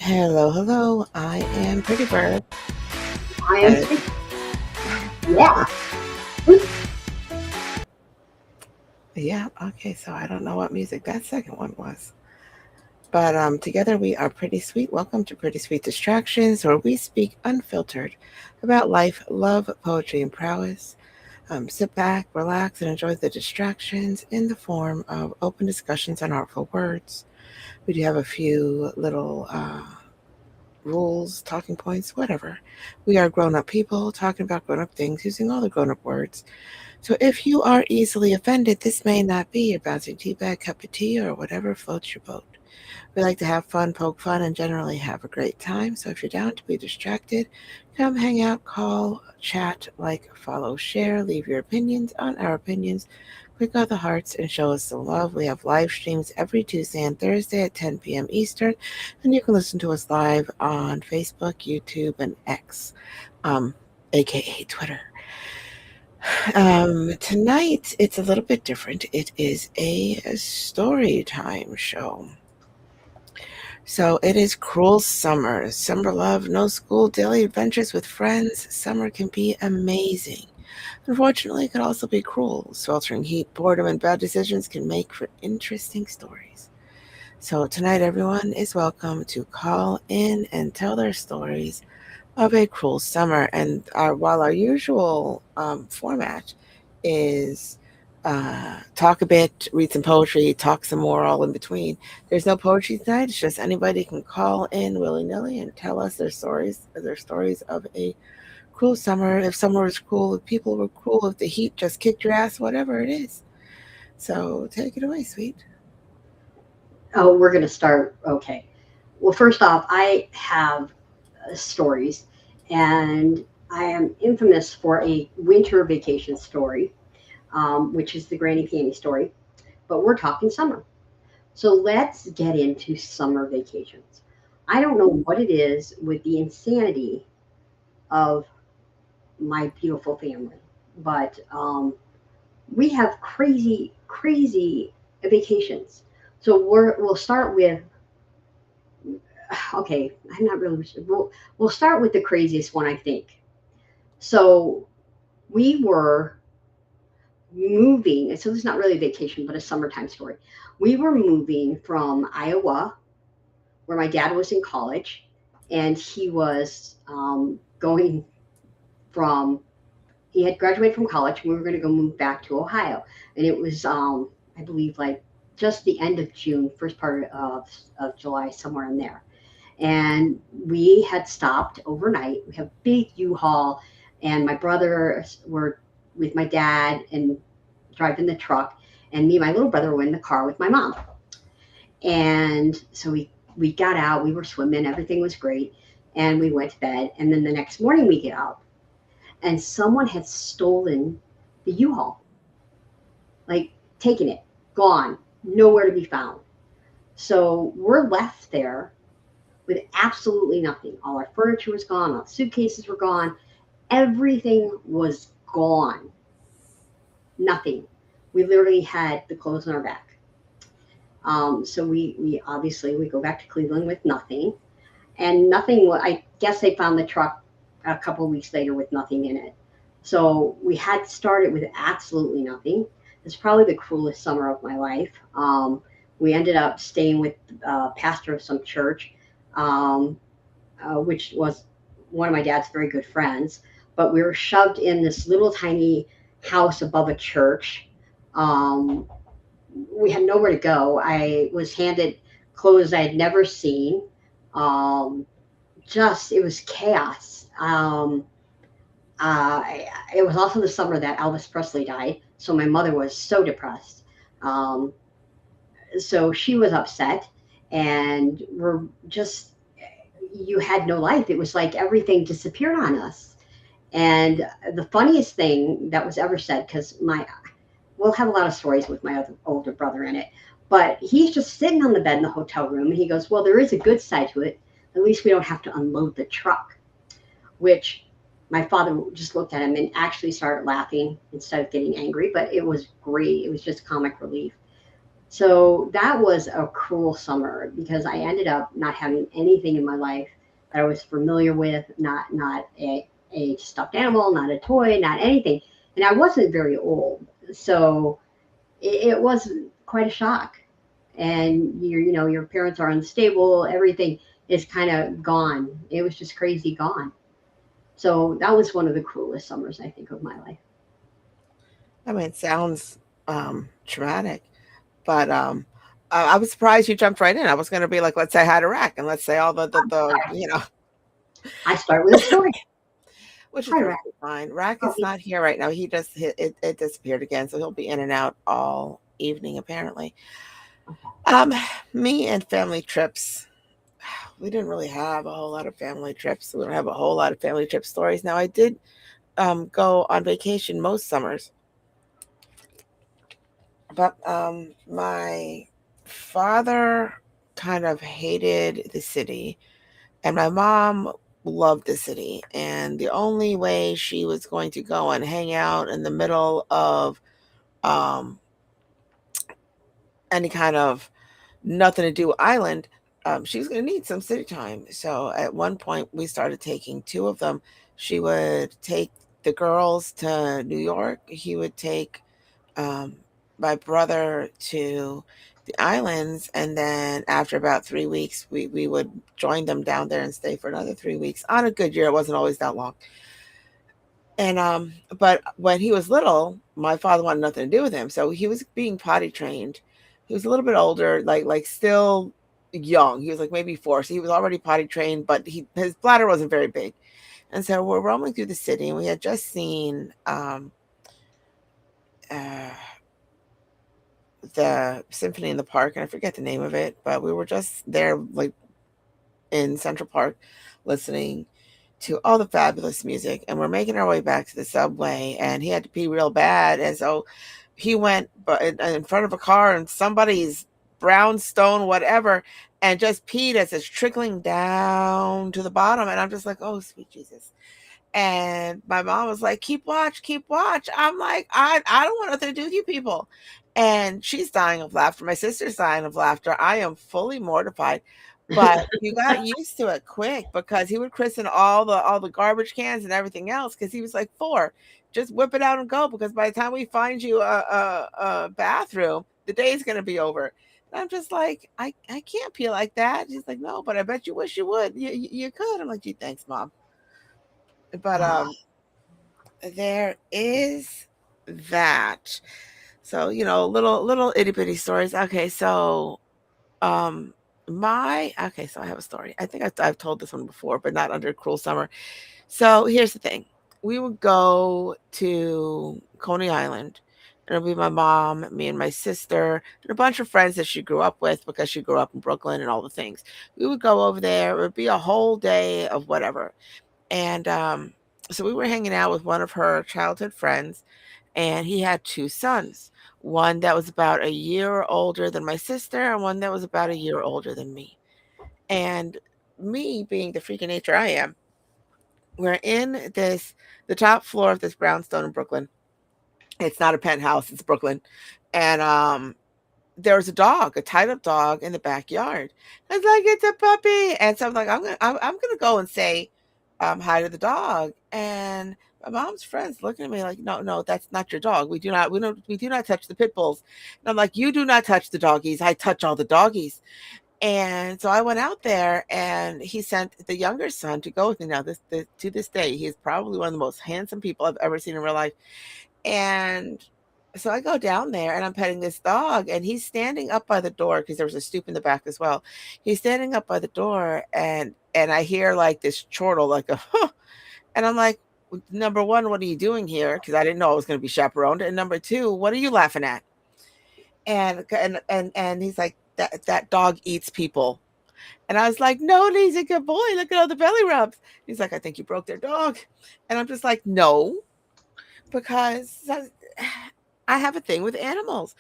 Hello, hello. I am Pretty Bird. I am Uh, too. Yeah. yeah, okay, so I don't know what music that second one was. But together we are Pretty Sweet. Welcome to Pretty Sweet Distractions, where we speak unfiltered about life, love, poetry, and prowess. Sit back, relax, and enjoy the distractions in the form of open discussions and artful words. We do have a few little rules, talking points, whatever. We are grown up people talking about grown up things using all the grown up words. So if you are easily offended, this may not be your bouncing tea bag, cup of tea, or whatever floats your boat. We like to have fun, poke fun, and generally have a great time. So if you're down to be distracted, come hang out, call, chat, like, follow, share, leave your opinions on our opinions. Click on the hearts and show us some love. We have live streams every Tuesday and Thursday at 10 p.m. Eastern, and you can listen to us live on Facebook, YouTube, and X, um, aka Twitter. Tonight it's a little bit different. It is a story time show. So it is cruel summer. Summer love, no school, daily adventures with friends. Summer can be amazing. Unfortunately, it can also be cruel. Sweltering heat, boredom, and bad decisions can make for interesting stories. So tonight, everyone is welcome to call in and tell their stories of a cruel summer. And while our usual format is talk a bit, read some poetry, talk some more, all in between, there's no poetry tonight. It's just anybody can call in willy nilly and tell us their stories of a cruel summer. If summer was cruel, if people were cruel, if the heat just kicked your ass, whatever it is. So take it away, sweet. Oh, we're going to start. Okay. Well, first off, I have stories, and I am infamous for a winter vacation story, which is the Granny Panty story. But we're talking summer. So let's get into summer vacations. I don't know what it is with the insanity of my beautiful family, but we have crazy, crazy vacations. So we'll start with okay. I'm not really sure. We'll start with the craziest one, I think. So we were moving. So this is not really a vacation, but a summertime story. We were moving from Iowa, where my dad was in college, and he was going from he had graduated from college. We were going to go move back to Ohio, and it was I believe like just the end of June, first part of July, somewhere in there. And we had stopped overnight. We have big U-Haul, and my brothers were with my dad and driving the truck, and me and my little brother were in the car with my mom. And so we got out. We were swimming. Everything was great, and we went to bed. And then the next morning we get up, and someone had stolen the U-Haul, like taken it, gone, nowhere to be found. So we're left there with absolutely nothing. All our furniture was gone, all the suitcases were gone, everything was gone. Nothing. We literally had the clothes on our back. So we obviously we go back to Cleveland with nothing, and nothing. I guess they found the truck a couple of weeks later with nothing in it. So we had started with absolutely nothing. It's probably the cruelest summer of my life. We ended up staying with a pastor of some church, um, which was one of my dad's very good friends. But we were shoved in this little tiny house above a church. Um, we had nowhere to go. I was handed clothes I had never seen. Um, just it was chaos. Uh, it was also the summer that Elvis Presley died, so my mother was so depressed. Um, so she was upset, and we're just you had no life. It was like everything disappeared on us. And the funniest thing that was ever said, because my we'll have a lot of stories with my other older brother in it, but he's just sitting on the bed in the hotel room, and he goes, "Well, there is a good side to it. At least we don't have to unload the truck." Which my father just looked at him and actually started laughing instead of getting angry, but it was great. It was just comic relief. So that was a cruel summer because I ended up not having anything in my life that I was familiar with, not a stuffed animal, not a toy, not anything. And I wasn't very old. So it was quite a shock. And your parents are unstable, everything is kind of gone. It was just crazy gone. So that was one of the cruelest summers I think of my life. I mean, it sounds traumatic, but I was surprised you jumped right in. I was going to be like, let's say hi to Rack and let's say all the I start with a story. which is Hi, Rex. perfectly fine. Rack Oh, is not here right now. He just it disappeared again, so he'll be in and out all evening apparently. okay. Um, Me and family trips. We didn't really have a whole lot of family trips. We don't have a whole lot of family trip stories. Now I did go on vacation most summers, but my father kind of hated the city, and my mom loved the city. And the only way she was going to go and hang out in the middle of um, any kind of nothing to do island, she was going to need some city time. So at one point, we started taking two of them. She would take the girls to New York. He would take um, my brother to the islands. And then after about 3 weeks, we would join them down there and stay for another 3 weeks. On a good year, it wasn't always that long. And but when he was little, my father wanted nothing to do with him. So he was being potty trained. He was a little bit older, like still young. He was like maybe four. So he was already potty trained, but his bladder wasn't very big. And so we're roaming through the city, and we had just seen uh the symphony in the park, and I forget the name of it, but we were just there like in Central Park listening to all the fabulous music, and we're making our way back to the subway, and he had to pee real bad, and so he went in front of a car and somebody's brownstone whatever, and just peed as it's trickling down to the bottom, and I'm just like, oh sweet Jesus. And my mom was like, keep watch, keep watch. I'm like, I don't want nothing to do with you people. And she's dying of laughter. My sister's dying of laughter. I am fully mortified. But you got used to it quick because he would christen all the garbage cans and everything else because he was like four. Just whip it out and go, because by the time we find you a bathroom, the day's gonna be over. And I'm just like, I can't pee like that. She's like, no, but I bet you wish you would. You could. I'm like, gee, thanks, mom. But there is that. So, little itty bitty stories. Okay, so um so I have a story. I think I've told this one before, but not under Cruel Summer. So here's the thing. We would go to Coney Island. And it'll be my mom, me and my sister, and a bunch of friends that she grew up with because she grew up in Brooklyn and all the things. We would go over there. It would be a whole day of whatever. And so we were hanging out with one of her childhood friends, and he had two sons, one that was about a year older than my sister, and one that was about a year older than me. And me being the freaking nature I am, we're in the top floor of this brownstone in Brooklyn. It's not a penthouse, it's Brooklyn. And there was a dog, a tied up dog in the backyard. It's like, it's a puppy. And so I'm like, I'm gonna go and say hi to the dog. And my mom's friends looking at me like, no, no, that's not your dog. We do not touch the pit bulls. And I'm like, you do not touch the doggies. I touch all the doggies. And so I went out there, and he sent the younger son to go with me. Now, to this day, he is probably one of the most handsome people I've ever seen in real life. And so I go down there, and I'm petting this dog, and he's standing up by the door because there was a stoop in the back as well. He's standing up by the door, and I hear like this chortle, like a huh. And I'm like, number one, what are you doing here? Because I didn't know I was going to be chaperoned. And number two, what are you laughing at? And he's like, that dog eats people. And I was like, no, he's a good boy. Look at all the belly rubs. He's like, I think you broke their dog. And I'm just like, no, because I have a thing with animals.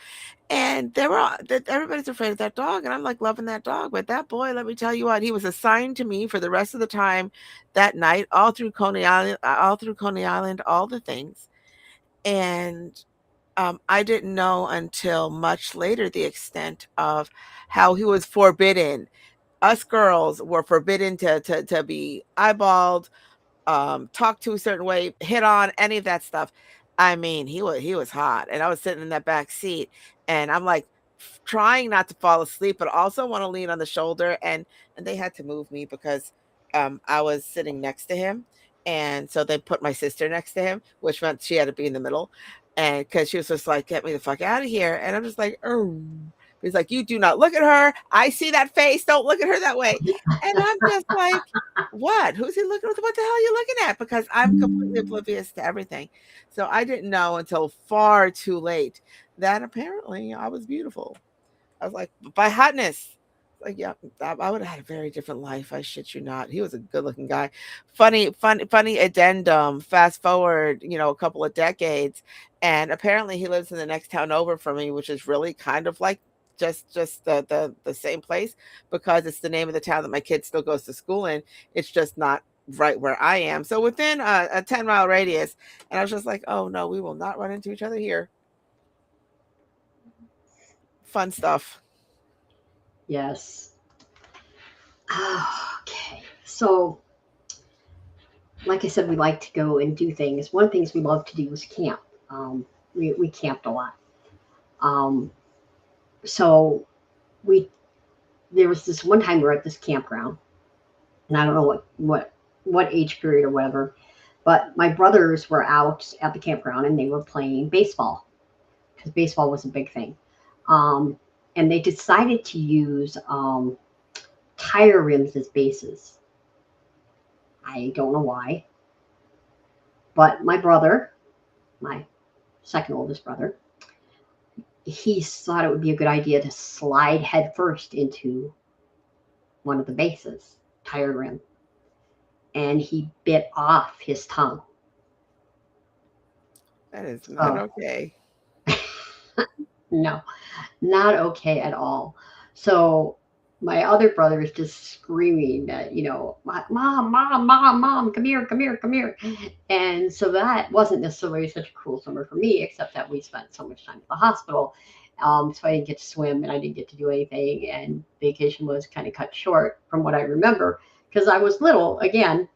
And everybody's afraid of that dog. And I'm like loving that dog. But that boy, let me tell you what, he was assigned to me for the rest of the time that night, all through Coney Island, all the things. And I didn't know until much later the extent of how he was forbidden. Us girls were forbidden to be eyeballed, talk to a certain way, hit on, any of that stuff. I mean, he was hot, and I was sitting in that back seat, and I'm like trying not to fall asleep, but also want to lean on the shoulder, and they had to move me because I was sitting next to him, and so they put my sister next to him, which meant she had to be in the middle, and because she was just like, "Get me the fuck out of here," and I'm just like, "Oh." He's like, "You do not look at her. I see that face. Don't look at her that way." And I'm just like, what? Who's he looking at? What the hell are you looking at? Because I'm completely oblivious to everything. So I didn't know until far too late that apparently I was beautiful. I was like, by hotness. Like, yeah, I would have had a very different life. I shit you not. He was a good looking guy. Funny addendum. Fast forward, a couple of decades, and apparently he lives in the next town over from me, which is really kind of like just the same place because it's the name of the town that my kid still goes to school in. It's just not right where I am. So within a 10-mile radius, and I was just like, oh no, we will not run into each other here. Fun stuff. Yes. Okay. So, like I said, we like to go and do things. One of the things we love to do was camp. We camped a lot. Um, so we there was this one time we were at this campground, and I don't know what age period or whatever, but my brothers were out at the campground and they were playing baseball because baseball was a big thing. Um, and they decided to use tire rims as bases. I don't know why, but my brother, my second oldest brother, he thought it would be a good idea to slide headfirst into one of the bases, tire rim, and he bit off his tongue. That is not So, okay. no, not okay at all. So my other brother is just screaming that, mom, mom, mom, mom, come here, come here, come here. And so that wasn't necessarily such a cruel summer for me, except that we spent so much time at the hospital. So I didn't get to swim and I didn't get to do anything. And vacation was kind of cut short from what I remember because I was little again.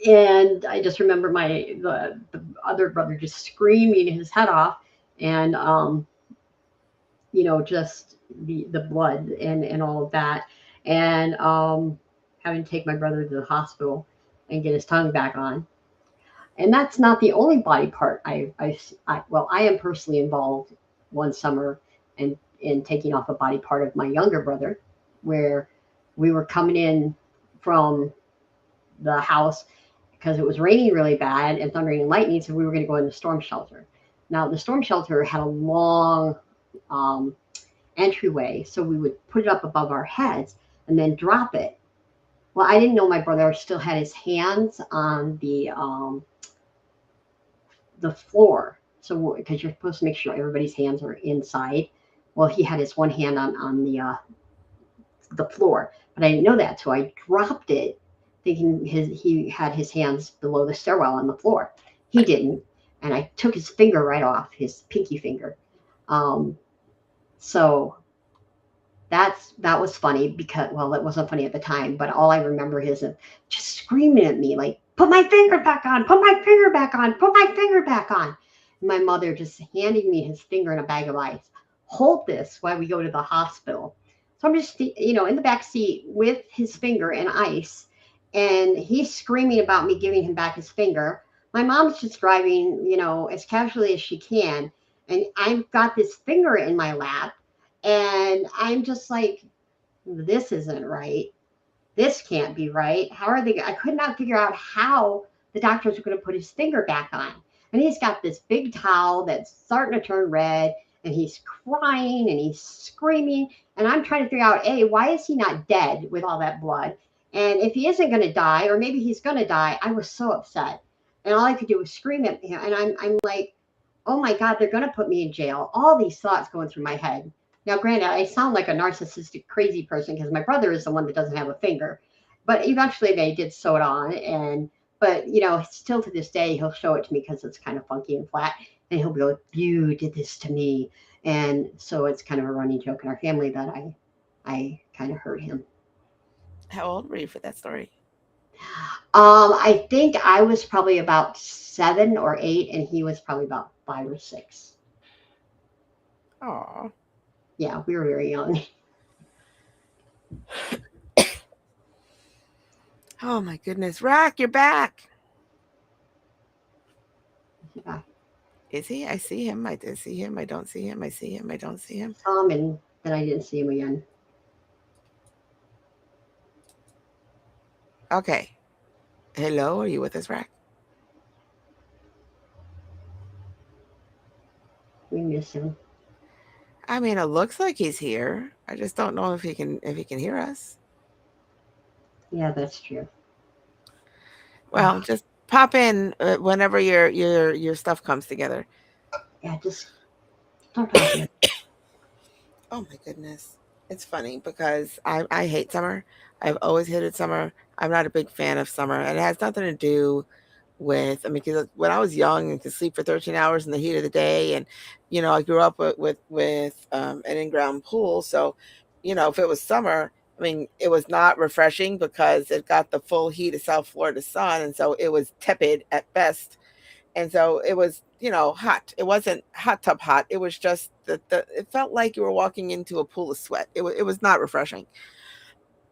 And I just remember the other brother just screaming his head off, and just the blood and all of that, and having to take my brother to the hospital and get his tongue back on. And that's not the only body part well, I am personally involved one summer in taking off a body part of my younger brother, where we were coming in from the house because it was raining really bad and thundering and lightning, so we were going to go in the storm shelter. Now the storm shelter had a long um, entryway, so we would put it up above our heads and then drop it. Well, I didn't know my brother still had his hands on the floor, so because you're supposed to make sure everybody's hands are inside. Well, he had his one hand on the floor, but I didn't know that, so I dropped it, thinking he had his hands below the stairwell on the floor. He didn't, and I took his finger right off, his pinky finger. Um, so that was funny because, well, it wasn't funny at the time, but all I remember is him just screaming at me like, "Put my finger back on! Put my finger back on! Put my finger back on!" And my mother just handing me his finger in a bag of ice. Hold this while we go to the hospital. So I'm just, in the back seat with his finger and ice, and he's screaming about me giving him back his finger. My mom's just driving, as casually as she can, and I've got this finger in my lap, and I'm just like, this isn't right. This can't be right. How are they? I could not figure out how the doctors were going to put his finger back on. And he's got this big towel that's starting to turn red, and he's crying and he's screaming. And I'm trying to figure out, A, why is he not dead with all that blood? And if he isn't going to die, or maybe he's going to die, I was so upset. And all I could do was scream at him. And I'm like, oh my God, they're going to put me in jail. All these thoughts going through my head. Now, granted, I sound like a narcissistic, crazy person because my brother is the one that doesn't have a finger. But eventually they did sew it on. But, still to this day, he'll show it to me because it's kind of funky and flat. and he'll go, "You did this to me," and so it's kind of a running joke in our family that I kind of hurt him. How old were you for that story? I think I was probably about 7 or 8, and he was probably about 5 or 6. Oh, Yeah, we were very young. oh my goodness, Rack, you're back. I Is he? I see him. I did see him. I don't see him. I see him. I don't see him. saw him, and then I didn't see him again. Okay. Hello, are you with us, Rack? We miss him. I mean, it looks like he's here. I just don't know if he can hear us. Yeah, that's true. Well, just pop in whenever your stuff comes together. Yeah, just start talking. Oh my goodness. It's funny because I hate summer. I've always hated summer. I'm not a big fan of summer. And it has nothing to do with, I mean, because when I was young and could sleep for 13 hours in the heat of the day, and I grew up with an in-ground pool. So, if it was summer, I mean, it was not refreshing because it got the full heat of South Florida sun, and so it was tepid at best. And so it was, hot. It wasn't hot tub hot. It was just the it felt like you were walking into a pool of sweat. It was not refreshing.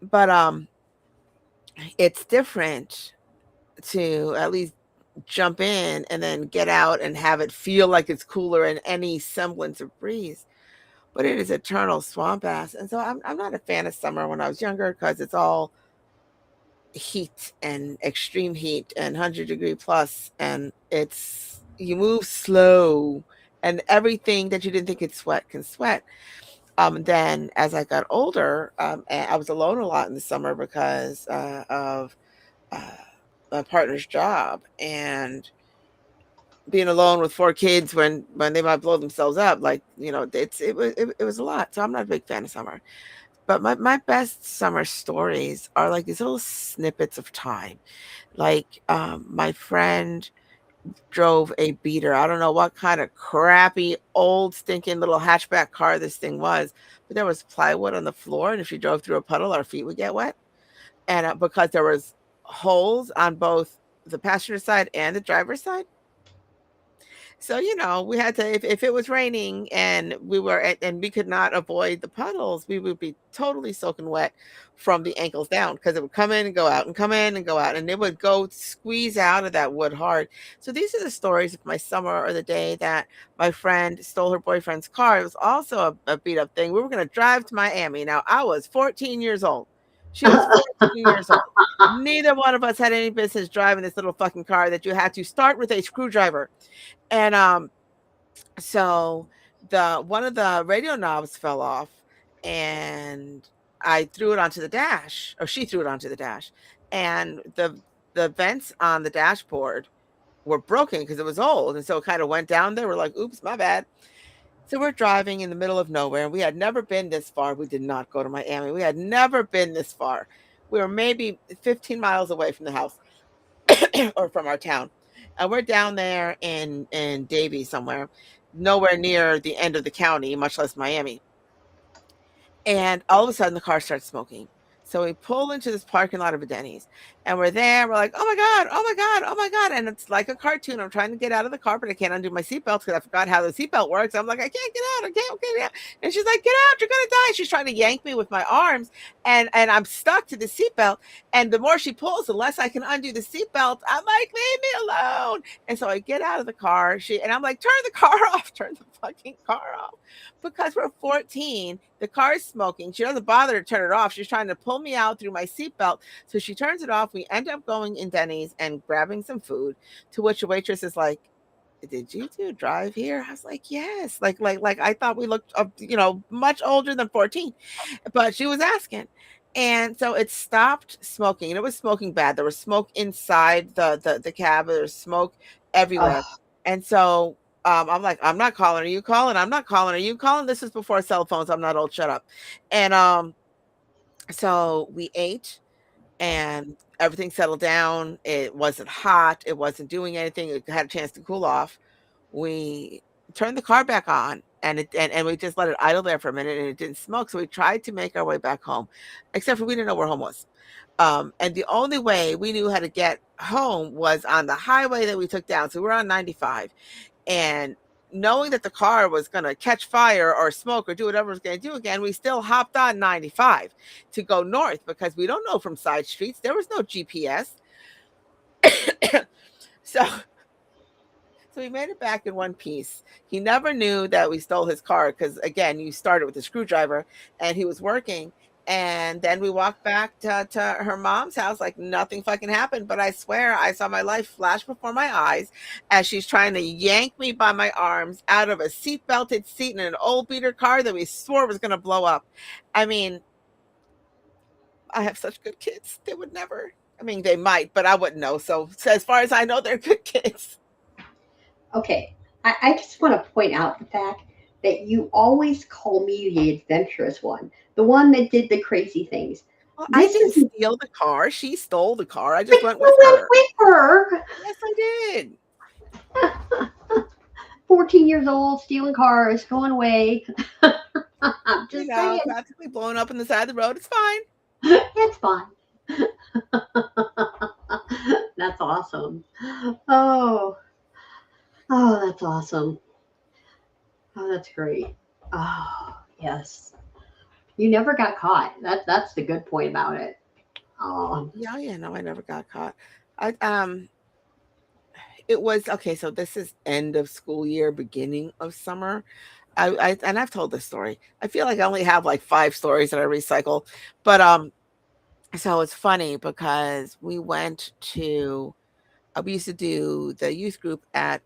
But it's different to at least jump in and then get out and have it feel like it's cooler and any semblance of breeze. But it is eternal swamp ass. And so I'm not a fan of summer when I was younger because it's all heat and extreme heat and 100-degree plus, and it's you move slow, and everything that you didn't think could sweat can sweat. Then as I got older, and I was alone a lot in the summer because of uh, my partner's job, and being alone with 4 kids when they might blow themselves up, like, it was a lot. So I'm not a big fan of summer. But my best summer stories are like these little snippets of time. Like, my friend drove a beater. I don't know what kind of crappy, old, stinking little hatchback car this thing was, but there was plywood on the floor, and if she drove through a puddle, our feet would get wet. And because there was holes on both the passenger side and the driver's side, so, we had to, if it was raining and and we could not avoid the puddles, we would be totally soaking wet from the ankles down because it would come in and go out and come in and go out, and it would go squeeze out of that wood hard. So these are the stories of my summer, or the day that my friend stole her boyfriend's car. It was also a beat up thing. We were going to drive to Miami. Now, I was 14 years old. She was 14 years old. Neither one of us had any business driving this little fucking car that you had to start with a screwdriver. And so the one of the radio knobs fell off, and I threw it onto the dash, or she threw it onto the dash, and the vents on the dashboard were broken because it was old, and so it kind of went down there. We're like, oops, my bad. So we're driving in the middle of nowhere, and we had never been this far. We did not go to Miami. We had never been this far. We were maybe 15 miles away from the house, or from our town. And we're down there in Davie somewhere, nowhere near the end of the county, much less Miami. And all of a sudden, the car starts smoking. So we pull into this parking lot of a Denny's, and we're there. We're like, oh my God, oh my God, oh my God. And it's like a cartoon. I'm trying to get out of the car, but I can't undo my seatbelt because I forgot how the seatbelt works. I'm like, I can't get out. I can't get out. And she's like, get out. You're going to die. She's trying to yank me with my arms, and I'm stuck to the seatbelt. And the more she pulls, the less I can undo the seatbelt. I'm like, leave me alone. And so I get out of the car. And I'm like, turn the car off. Turn the fucking car off. Because we're 14, the car is smoking. She doesn't bother to turn it off. She's trying to pull me out through my seatbelt. So she turns it off. We end up going in Denny's and grabbing some food, to which the waitress is like, did you two drive here? I was like, yes. Like I thought we looked up, much older than 14, but she was asking. And so it stopped smoking, and it was smoking bad. There was smoke inside the cab. There was smoke everywhere. Oh, And so I'm like, I'm not calling. Are you calling? I'm not calling. Are you calling? This is before cell phones. I'm not old. Shut up. And so we ate, and everything settled down. It wasn't hot. It wasn't doing anything. It had a chance to cool off. we turned the car back on, and we just let it idle there for a minute, and it didn't smoke. So we tried to make our way back home, except for we didn't know where home was. And the only way we knew how to get home was on the highway that we took down. So we were on 95, and knowing that the car was going to catch fire or smoke or do whatever it was going to do again, we still hopped on 95 to go north because we don't know from side streets. There was no GPS. So So we made it back in one piece. He never knew that we stole his car because, again, you started with a screwdriver and he was working. And then we walked back to her mom's house like nothing fucking happened. But I swear I saw my life flash before my eyes as she's trying to yank me by my arms out of a seat belted seat in an old beater car that we swore was going to blow up. I mean, I have such good kids. They would never. I mean, they might, but I wouldn't know. So as far as I know, they're good kids. Okay, I just want to point out the fact that you always call me the adventurous one, the one that did the crazy things. Well, I This didn't is, steal the car. She stole the car. I but just went with you went her. with her. Yes, I did. 14 years old, stealing cars, going away. I'm You just know, saying, practically blown up in the side of the road. It's fine. it's fine. That's awesome. Oh, oh, that's awesome. Oh, that's great. Oh, yes. You never got caught. That's the good point about it. Oh, Yeah, yeah, no, I never got caught. I it was okay, so this is end of school year, beginning of summer. I and I've told this story. I feel like I only have like 5 stories that I recycle. But so it's funny because we used to do the youth group at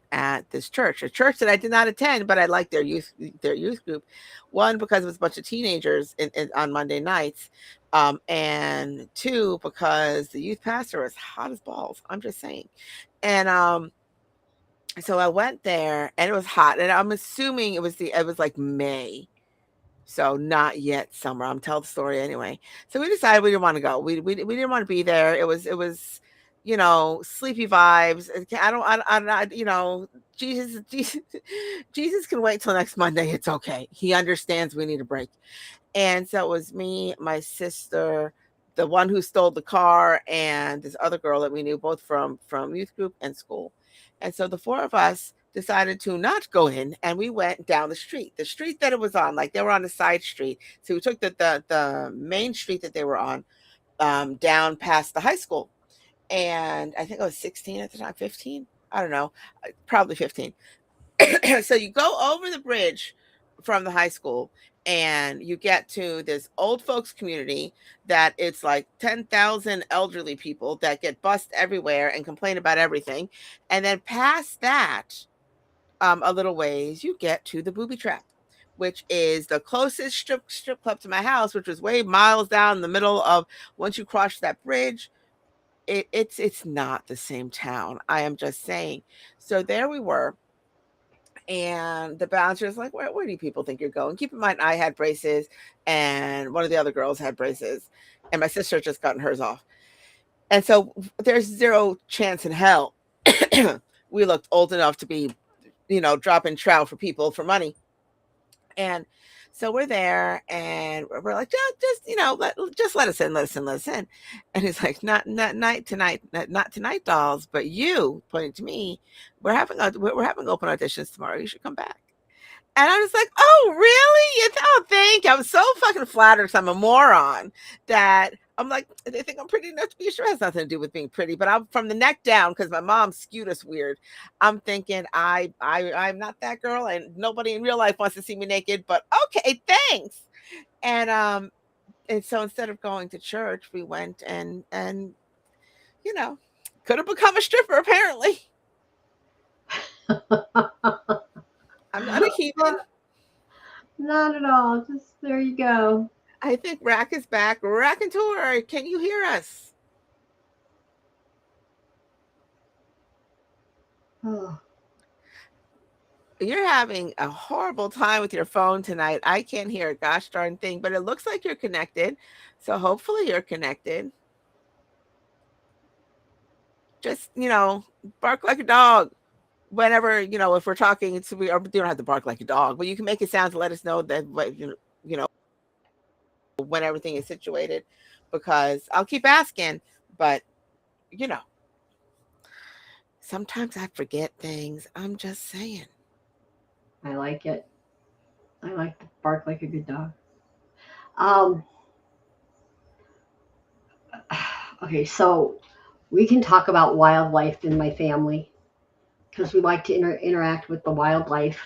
this church, a church that I did not attend, but I liked their youth group. One because it was a bunch of teenagers on Monday nights, and two because the youth pastor is hot as balls. I'm just saying, and so I went there, and it was hot, and I'm assuming it was like May, so not yet summer. I'm telling the story anyway. So we decided we didn't want to go. We didn't want to be there. It was sleepy vibes. I'm not, Jesus Jesus can wait till next Monday. It's okay. He understands we need a break. And so it was me, my sister, the one who stole the car, and this other girl that we knew both from youth group and school. And so the four of us decided to not go in, and we went down the street that it was on, like they were on a side street. So we took the main street that they were on, down past the high school. And I think I was 16 at the time, 15. I don't know, probably 15. So you go over the bridge from the high school and you get to this old folks community that it's like 10,000 elderly people that get bussed everywhere and complain about everything. And then past that, a little ways, you get to the booby trap, which is the closest strip club to my house, which was way miles down in the middle of, once you cross that bridge, it's not the same town. I am just saying. So there we were, and the bouncer is like, where do you people think you're going? Keep in mind, I had braces, and one of the other girls had braces, and my sister had just gotten hers off. And so there's zero chance in hell we looked old enough to be, dropping trout for people for money. And so we're there, and we're like, just just let us in, let us in, let us in. And he's like, not night tonight, not tonight, dolls, but you, pointing to me, we're having open auditions tomorrow. You should come back. And I was like, "Oh, really? Oh, thank you." I'm so fucking flattered 'cause I'm a moron that I'm like, they think I'm pretty enough to be sure. It has nothing to do with being pretty, but I'm from the neck down because my mom skewed us weird. I'm thinking I'm not that girl, and nobody in real life wants to see me naked. But okay, thanks. And and so instead of going to church, we went and you know could have become a stripper. Apparently, I'm not a heathen. not at all. Just there you go. I think Rack is back. Rack and Tour, can you hear us? Oh, You're having a horrible time with your phone tonight. I can't hear a gosh darn thing, but it looks like you're connected. So hopefully you're connected. Just, bark like a dog. whenever, if we're talking, we or you don't have to bark like a dog, but you can make a sound to let us know that when everything is situated, because I'll keep asking, but you know, sometimes I forget things. I'm just saying. I like it. I like to bark like a good dog. Um, okay, so we can talk about wildlife in my family because we like to interact with the wildlife.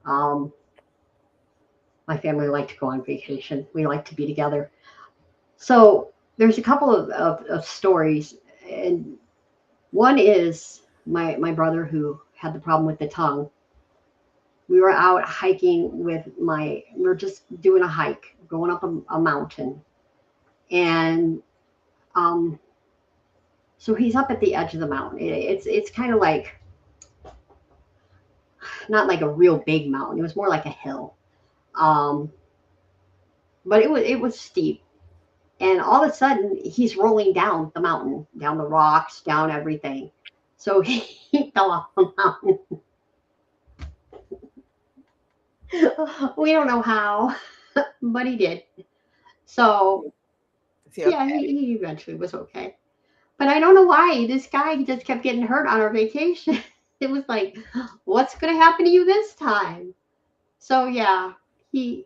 Um, my family like to go on vacation. We like to be together. So there's a couple of stories, and one is my brother who had the problem with the tongue. We were out hiking with we are just doing a hike, going up a mountain, and um, so he's up at the edge of the mountain. It's kind of like not like a real big mountain. It was more like a hill, um, but it was steep. And all of a sudden, he's rolling down the mountain, down the rocks, down everything. So he fell off the mountain. We don't know how, but he did. So See, okay. yeah, he eventually was okay. But I don't know why this guy just kept getting hurt on our vacation. It was like, what's going to happen to you this time? So yeah, he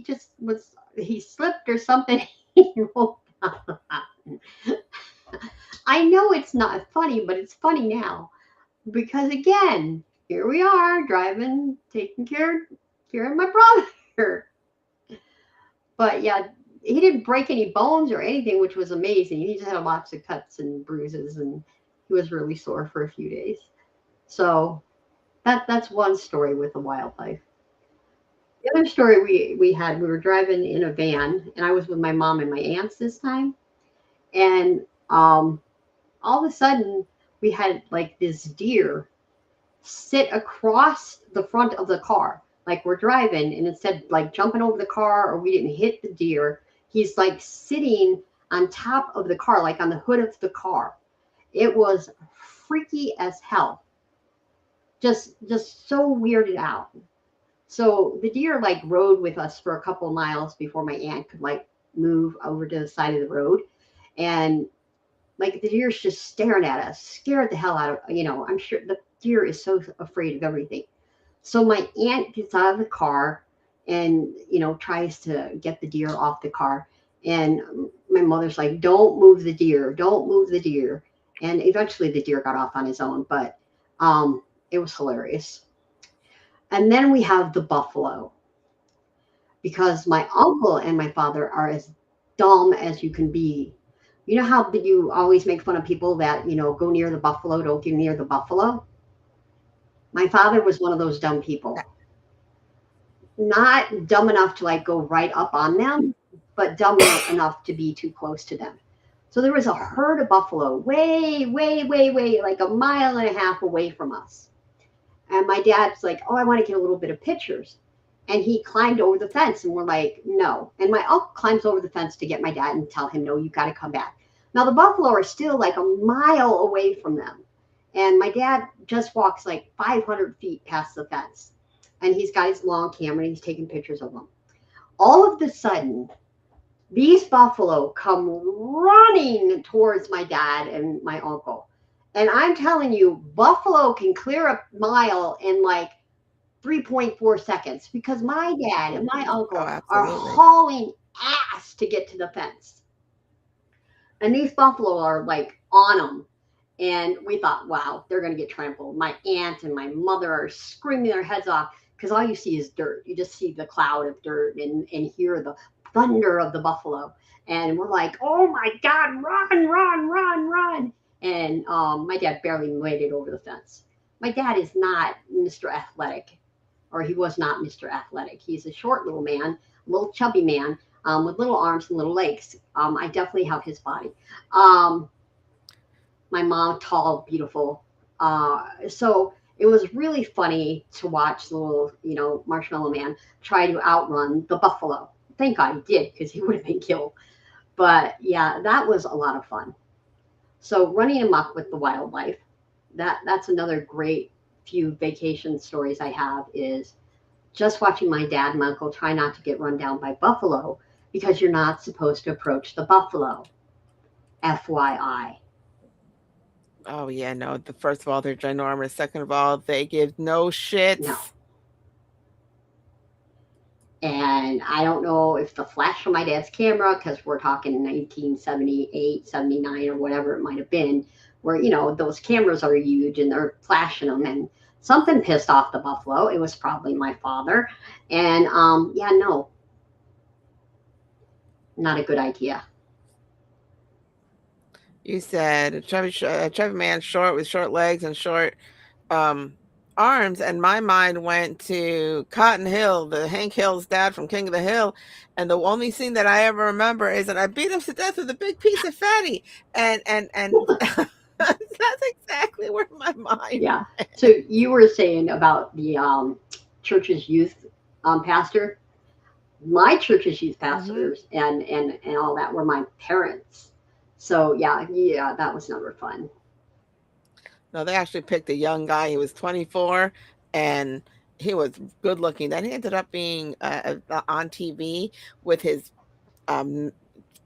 just was he slipped or something. He rolled down the mountain. I know it's not funny, but it's funny now because again, here we are driving, taking care of my brother. But yeah, he didn't break any bones or anything, which was amazing. He just had lots of cuts and bruises, and he was really sore for a few days. So that's one story with the wildlife. The other story we were driving in a van, and I was with my mom and my aunts this time, and um, all of a sudden we had like this deer sit across the front of the car. Like we're driving, and instead of like jumping over the car or we didn't hit the deer, he's like sitting on top of the car, like on the hood of the car. It was freaky as hell. Just so weirded out. So the deer like rode with us for a couple miles before my aunt could like move over to the side of the road. And like the deer's just staring at us, scared the hell out of, I'm sure the deer is so afraid of everything. So my aunt gets out of the car and, tries to get the deer off the car. And my mother's like, don't move the deer, don't move the deer. And eventually the deer got off on his own, but it was hilarious. And then we have the buffalo because my uncle and my father are as dumb as you can be. You know how you always make fun of people that, go near the buffalo, don't get near the buffalo? My father was one of those dumb people. Not dumb enough to like go right up on them, but dumb enough to be too close to them. So there was a herd of buffalo way, way, way, way, like a mile and a half away from us. And my dad's like, oh, I want to get a little bit of pictures. And he climbed over the fence, and we're like, no. And my uncle climbs over the fence to get my dad and tell him, no, you got to come back. Now the buffalo are still like a mile away from them. And my dad just walks like 500 feet past the fence. And he's got his long camera and he's taking pictures of them. All of a sudden, these buffalo come running towards my dad and my uncle. And I'm telling you, buffalo can clear a mile in like 3.4 seconds because my dad and my Oh, uncle are absolutely. hauling ass to get to the fence. And these buffalo are like on them. And we thought, wow, they're going to get trampled. My aunt and my mother are screaming their heads off because all you see is dirt. You just see the cloud of dirt and hear the thunder of the buffalo. And we're like, oh my God, run, run, run, run. And my dad barely made it over the fence. My dad is not Mr. Athletic, or he was not Mr. Athletic. He's a short little man, a little chubby man with little arms and little legs. I definitely have his body. Um, my mom, tall, beautiful. So it was really funny to watch the little, marshmallow man try to outrun the buffalo. Thank God he did because he would have been killed. But yeah, that was a lot of fun. So running amok with the wildlife, that's another great. few vacation stories I have is just watching my dad and my uncle try not to get run down by buffalo because you're not supposed to approach the buffalo. FYI. Oh yeah, no. The first of all, they're ginormous. Second of all, they give no No. shits. And I don't know if the flash from my dad's camera, because we're talking 1978, 79, or whatever it might have been, where, those cameras are huge and they're flashing them. And something pissed off the buffalo. It was probably my father. And yeah, no, not a good idea. You said a chubby man, short with short legs and short um arms, and my mind went to Cotton Hill, the Hank Hill's dad from King of the Hill, and the only scene that I ever remember is that I beat him to death with a big piece of fatty, and that's exactly where my mind Yeah. went. So you were saying about the church's youth pastor. My church's youth Hmm. pastors and all that were my parents. So yeah, that was never fun. No, they actually picked a young guy. He was 24 and he was good looking. Then he ended up being on TV with his um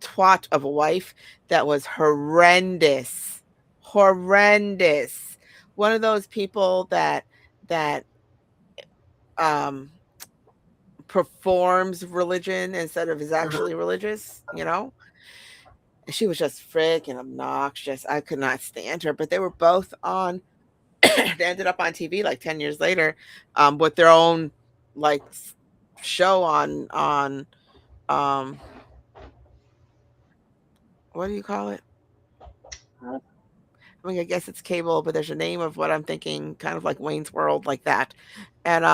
twat of a wife that was horrendous. Horrendous. One of those people that um performs religion instead of is Uh-huh. actually religious, you know? She was just freaking obnoxious. I could not stand her, but they were both on they ended up on TV like 10 years later with their own like show on um what do you call it? I mean, I guess it's cable, but there's a name of what I'm thinking, kind of like Wayne's World, like that. And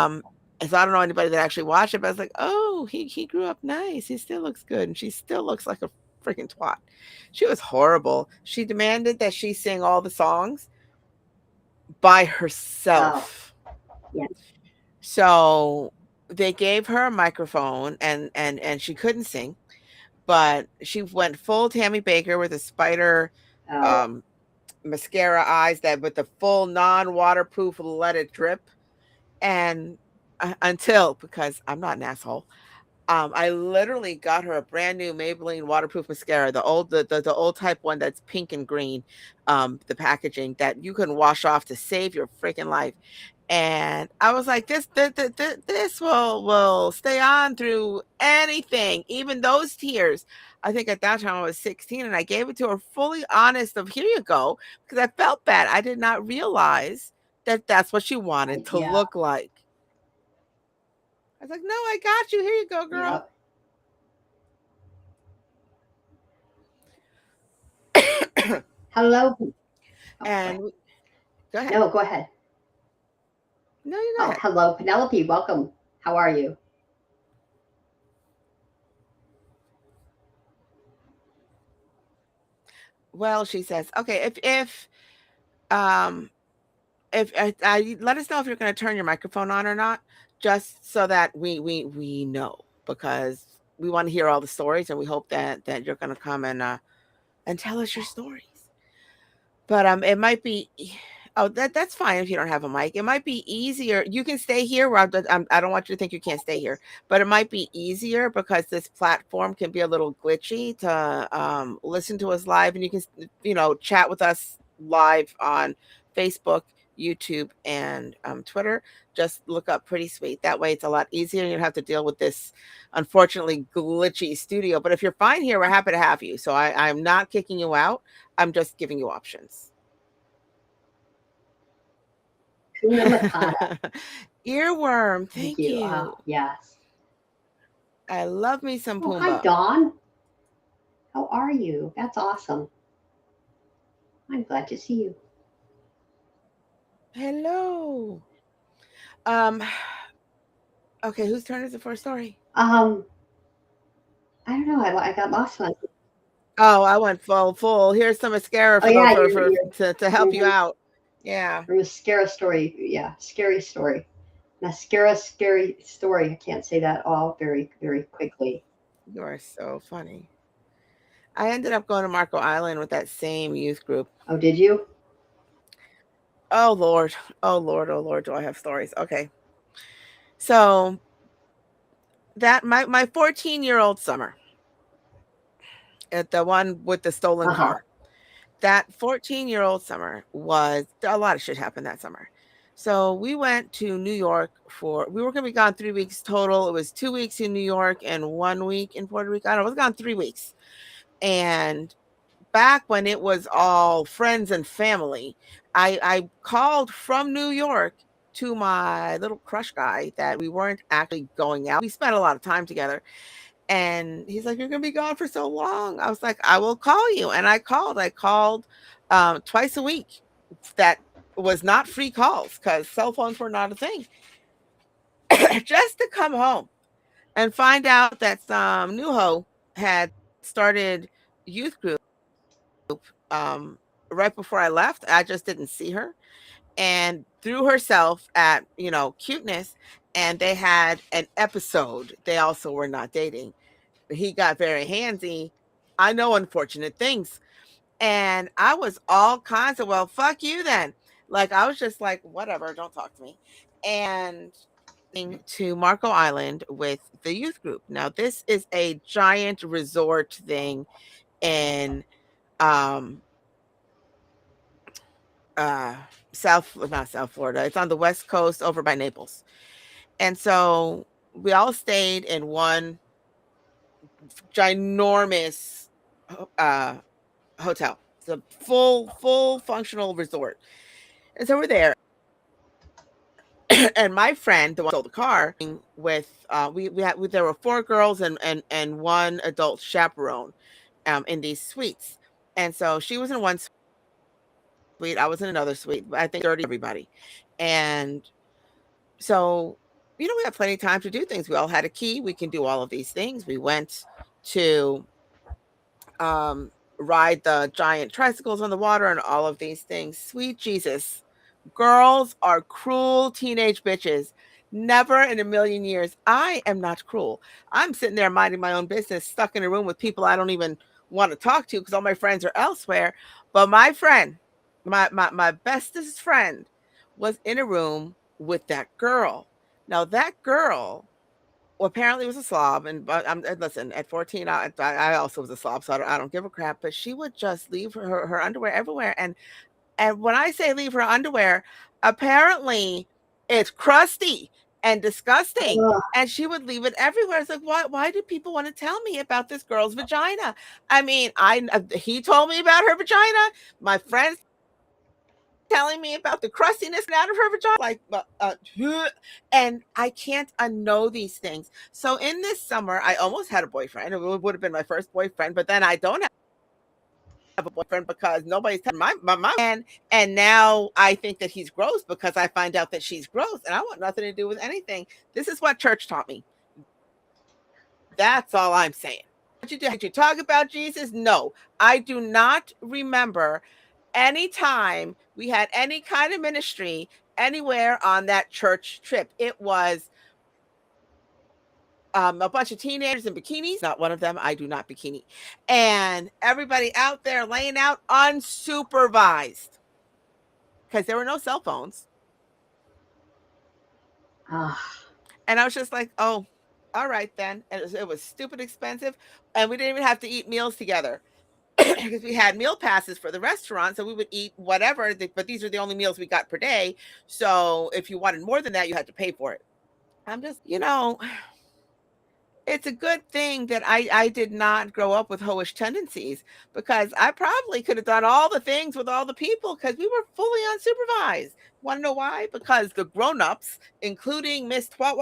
so I don't know anybody that actually watched it, but I was like, oh, he grew up nice. He still looks good, and she still looks like a freaking twat. She was horrible. She demanded that she sing all the songs by Oh, herself. yeah. So they gave her a microphone, and she couldn't sing, but she went full Tammy Baker with a spider Oh, um mascara eyes that with the full non-waterproof let it drip and until because I'm not an asshole. I literally got her a brand new Maybelline waterproof mascara, the old type one that's pink and green, the packaging that you can wash off to save your freaking life. And I was like, this will stay on through anything, even those tears. I think at that time I was 16 and I gave it to her fully honest of here you go, because I felt bad. I did not realize that that's what she wanted to yeah, look like. I was like, no, I got you. Here you go, girl. yep. Hello. Oh, go ahead. And go ahead. No, go ahead. No, you go Oh, ahead. hello, Penelope. Welcome. How are you? Well, she says, okay, um if I let us know if you're going to turn your microphone on or not, just so that we know, because we want to hear all the stories and we hope that you're going to come and tell us your stories. But it might be oh, that's fine if you don't have a mic. It might be easier. You can stay here. Where I don't want you to think you can't stay here, but it might be easier because this platform can be a little glitchy to listen to us live, and you can chat with us live on Facebook, YouTube, and Twitter. Just look up Pretty Sweet. That way, it's a lot easier. You don't have to deal with this unfortunately glitchy studio. But if you're fine here, we're happy to have you. So I'm not kicking you out. I'm just giving you options. Kuna Matata. Earworm, Thank thank you. you. Yes. I love me some Oh, hi, Pumbaa. Dawn. How are you? That's awesome. I'm glad to see you. Hello. Um, okay, whose turn is it for a story? Um, I don't know. I got lost one. Oh, I went full. Here's some mascara Oh for the yeah, for to help you mhm. out. Yeah, Your mascara story. Yeah, scary story. Mascara, scary story. I can't say that all very, very quickly. you are so funny. I ended up going to Marco Island with that same youth group. Oh, did you? Oh Lord. Oh Lord. Oh Lord. Do I have stories? Okay. So that my 14-year-old summer at the one with the stolen Uh-huh. car. That 14-year-old summer was a lot of shit happened that summer. So we went to New York we were going to be gone 3 weeks total. It was 2 weeks in New York and 1 week in Puerto Rico. I don't know, I was gone 3 weeks. And back when it was all friends and family, I called from New York to my little crush guy that we weren't actually going out. We spent a lot of time together. And he's like, "You're gonna be gone for so long." I was like, "I will call you." And I called. I called twice a week. That was not free calls because cell phones were not a thing. Just to come home and find out that some new hoe had started youth group um, right before I left. I just didn't see her and threw herself at, cuteness. And they had an episode. They also were not dating. He got very handsy. I know unfortunate things. And I was all kinds of, well, fuck you then. Like, I was just like, whatever, don't talk to me. And to Marco Island with the youth group. Now, this is a giant resort thing in um uh not South Florida. It's on the West Coast over by Naples. And so we all stayed in one ginormous uh hotel. It's a full functional resort. And so we're there. And my friend, the one who sold the car, with we had there were four girls and one adult chaperone in these suites. And so she was in one suite, I was in another suite. I think 30 everybody. And so, we had plenty of time to do things. We all had a key. We can do all of these things. We went to um, ride the giant tricycles on the water and all of these things. Sweet Jesus. Girls are cruel teenage bitches. Never in a million years. I am not cruel. I'm sitting there minding my own business, stuck in a room with people I don't even want to talk to because all my friends are elsewhere. But my friend, my bestest friend, was in a room with that girl. Now that girl apparently was a slob, and but listen, at 14, I also was a slob, so I don't give a crap. But she would just leave her underwear everywhere, and when I say leave her underwear, apparently it's crusty and disgusting, Ugh. and she would leave it everywhere. It's like, why do people want to tell me about this girl's vagina? I mean, he told me about her vagina. My friends telling me about the crustiness out of her vagina, like, and I can't unknow these things. So in this summer, I almost had a boyfriend. It would have been my first boyfriend, but then I don't have a boyfriend because nobody's telling my and now I think that he's gross because I find out that she's gross, and I want nothing to do with anything. This is what church taught me. That's all I'm saying. Did you talk about Jesus? No, I do not remember any time we had any kind of ministry anywhere on that church trip. It was a bunch of teenagers in bikinis. Not one of them. I do not bikini. And everybody out there laying out unsupervised because there were no cell phones. Ah. And I was just like, oh, all right then. And it was stupid expensive. And we didn't even have to eat meals together because we had meal passes for the restaurant. So we would eat whatever, but these are the only meals we got per day. So if you wanted more than that, you had to pay for it. I'm just, it's a good thing that I did not grow up with hoish tendencies because I probably could have done all the things with all the people because we were fully unsupervised. Want to know why? Because the grown-ups, including Miss Twat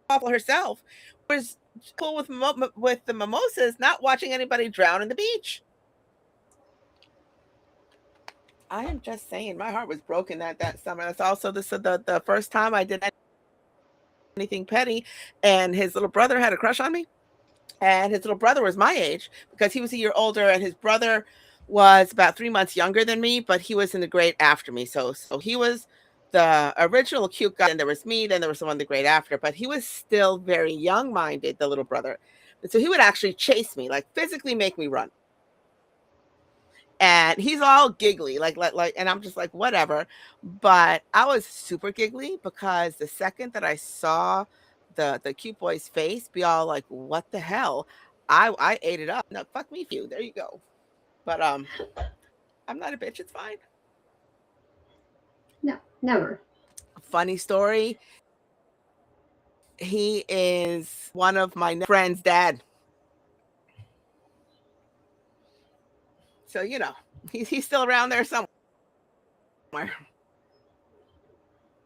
Waffle herself, was cool with the mimosas, not watching anybody drown in the beach. I am just saying, my heart was broken that summer. That's also the first time I did anything petty, and his little brother had a crush on me. And his little brother was my age because he was a year older, and his brother was about 3 months younger than me, but he was in the grade after me. So he was the original cute guy, and there was me, then there was someone in the grade after, but he was still very young minded, the little brother. And so he would actually chase me, like physically make me run. and he's all giggly, and I'm just like, whatever. But I was super giggly because the second that I saw the cute boy's face be all like, what the hell? I ate it up. No, fuck me, you. There you go. But I'm not a bitch. It's fine. No, never. Funny story. He is one of my friend's dad. So, he's still around there somewhere.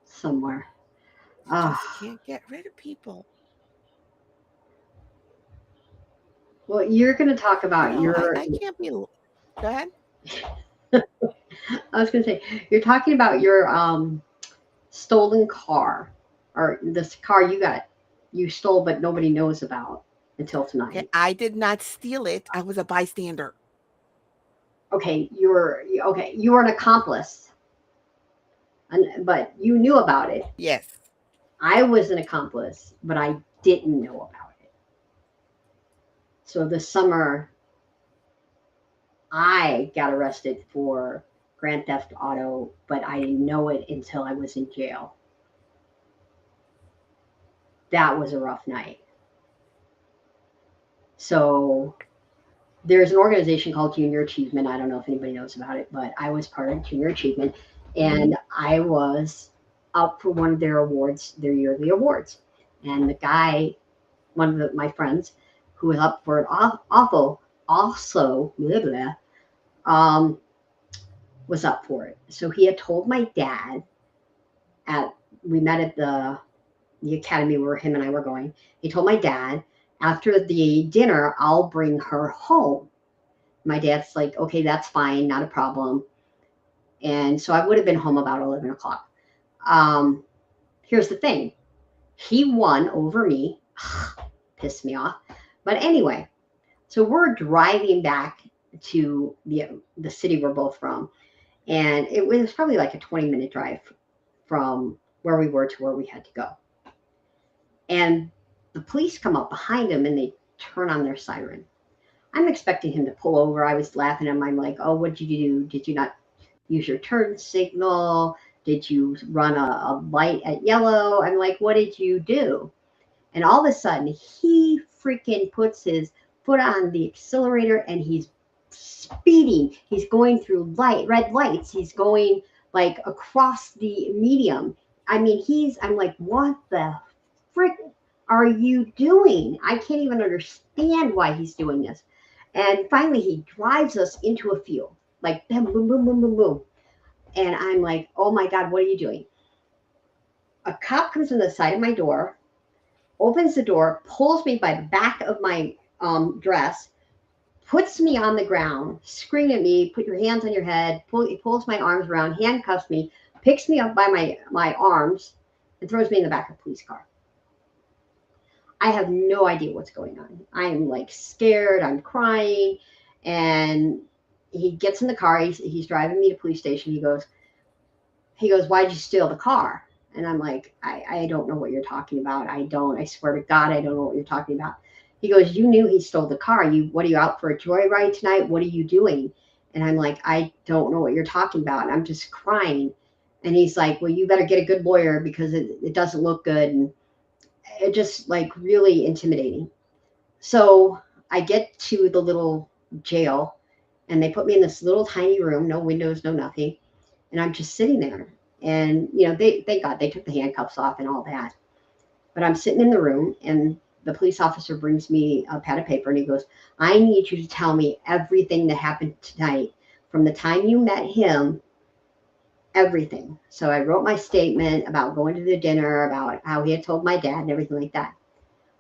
Somewhere. You Ah. just can't get rid of people. Well, you're going to talk about I can't be. Go ahead. I was going to say, you're talking about your stolen car, or this car you stole, but nobody knows about until Okay, tonight. I did not steal it. I was a bystander. Okay, you were an accomplice, but you knew about it. Yes. I was an accomplice, but I didn't know about it. So this summer, I got arrested for Grand Theft Auto, but I didn't know it until I was in jail. That was a rough night. So there's an organization called Junior Achievement. I don't know if anybody knows about it, but I was part of Junior Achievement, Hmm. and I was up for one of their awards, their yearly awards. And the guy, my friends, who was up for it, also, blah, blah, um, was up for it. So he had told my dad at we met at the academy where him and I were going. He told my dad, after the dinner, I'll bring her home. My dad's like, okay, that's fine, not a problem. And so I would have been home about 11 o'clock. Um, Here's the thing, he won over me, pissed me off. But anyway, so we're driving back to the city we're both from. And it was probably like a 20-minute drive from where we were to where we had to go. And the police come up behind him and they turn on their siren. I'm expecting him to pull over. I was laughing at him. I'm like, oh, what did you do? Did you not use your turn signal? Did you run a light at yellow? I'm like, what did you do? And all of a sudden, he freaking puts his foot on the accelerator and he's speeding. He's going through red lights. He's going like across the medium. I mean, I'm like, what the frick are you doing? I can't even understand why he's doing this. And finally, he drives us into a field, like boom, boom, boom, boom, boom, boom. And I'm like, oh my God, what are you doing? A cop comes on the side of my door, opens the door, pulls me by the back of my dress, puts me on the ground, screaming at me, put your hands on your head, he pulls my arms around, handcuffs me, picks me up by my arms, and throws me in the back of a police car. I have no idea what's going on. I'm like scared. I'm crying. And he gets in the car. He's driving me to police station. He goes, why'd you steal the car? And I'm like, I don't know what you're talking about. I swear to God, I don't know what you're talking about. He goes, you knew he stole the car. What are you out for a joyride tonight? What are you doing? And I'm like, I don't know what you're talking about. And I'm just crying. And he's like, well, you better get a good lawyer because it doesn't look good. And it just like really intimidating. So I get to the little jail and they put me in this little tiny room, no windows, no nothing. And I'm just sitting there. And, they thank God they took the handcuffs off and all that. But I'm sitting in the room and the police officer brings me a pad of paper and he goes, I need you to tell me everything that happened tonight from the time you met him, everything. So I wrote my statement about going to the dinner, about how he had told my dad and everything like that.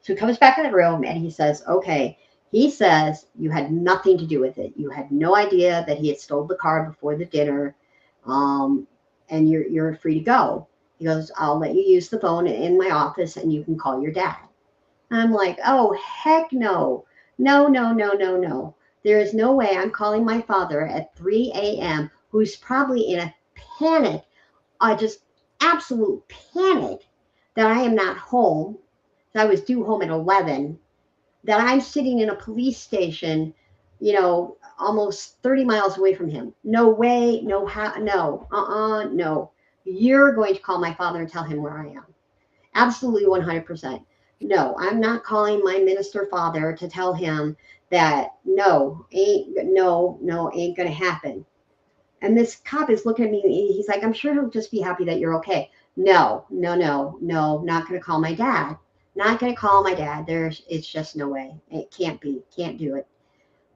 So he comes back in the room and he says, okay, he says you had nothing to do with it. You had no idea that he had stole the car before the dinner. Um, and you're free to go. He goes, I'll let you use the phone in my office and you can call your dad. And I'm like, oh, heck no. No, no, no, no, no. There is no way I'm calling my father at 3 a.m., who's probably in a panic, just absolute panic that I am not home. I was due home at 11, that I'm sitting in a police station almost 30 miles away from him. No way, no how, no, no. You're going to call my father and tell him where I am. Absolutely 100%. No, I'm not calling my minister father to tell him that no, ain't gonna happen. And this cop is looking at me. He's like, I'm sure he'll just be happy that you're okay. No, no, no, no, not gonna call my dad. Not gonna call my dad. It's just no way. It can't be. Can't do it.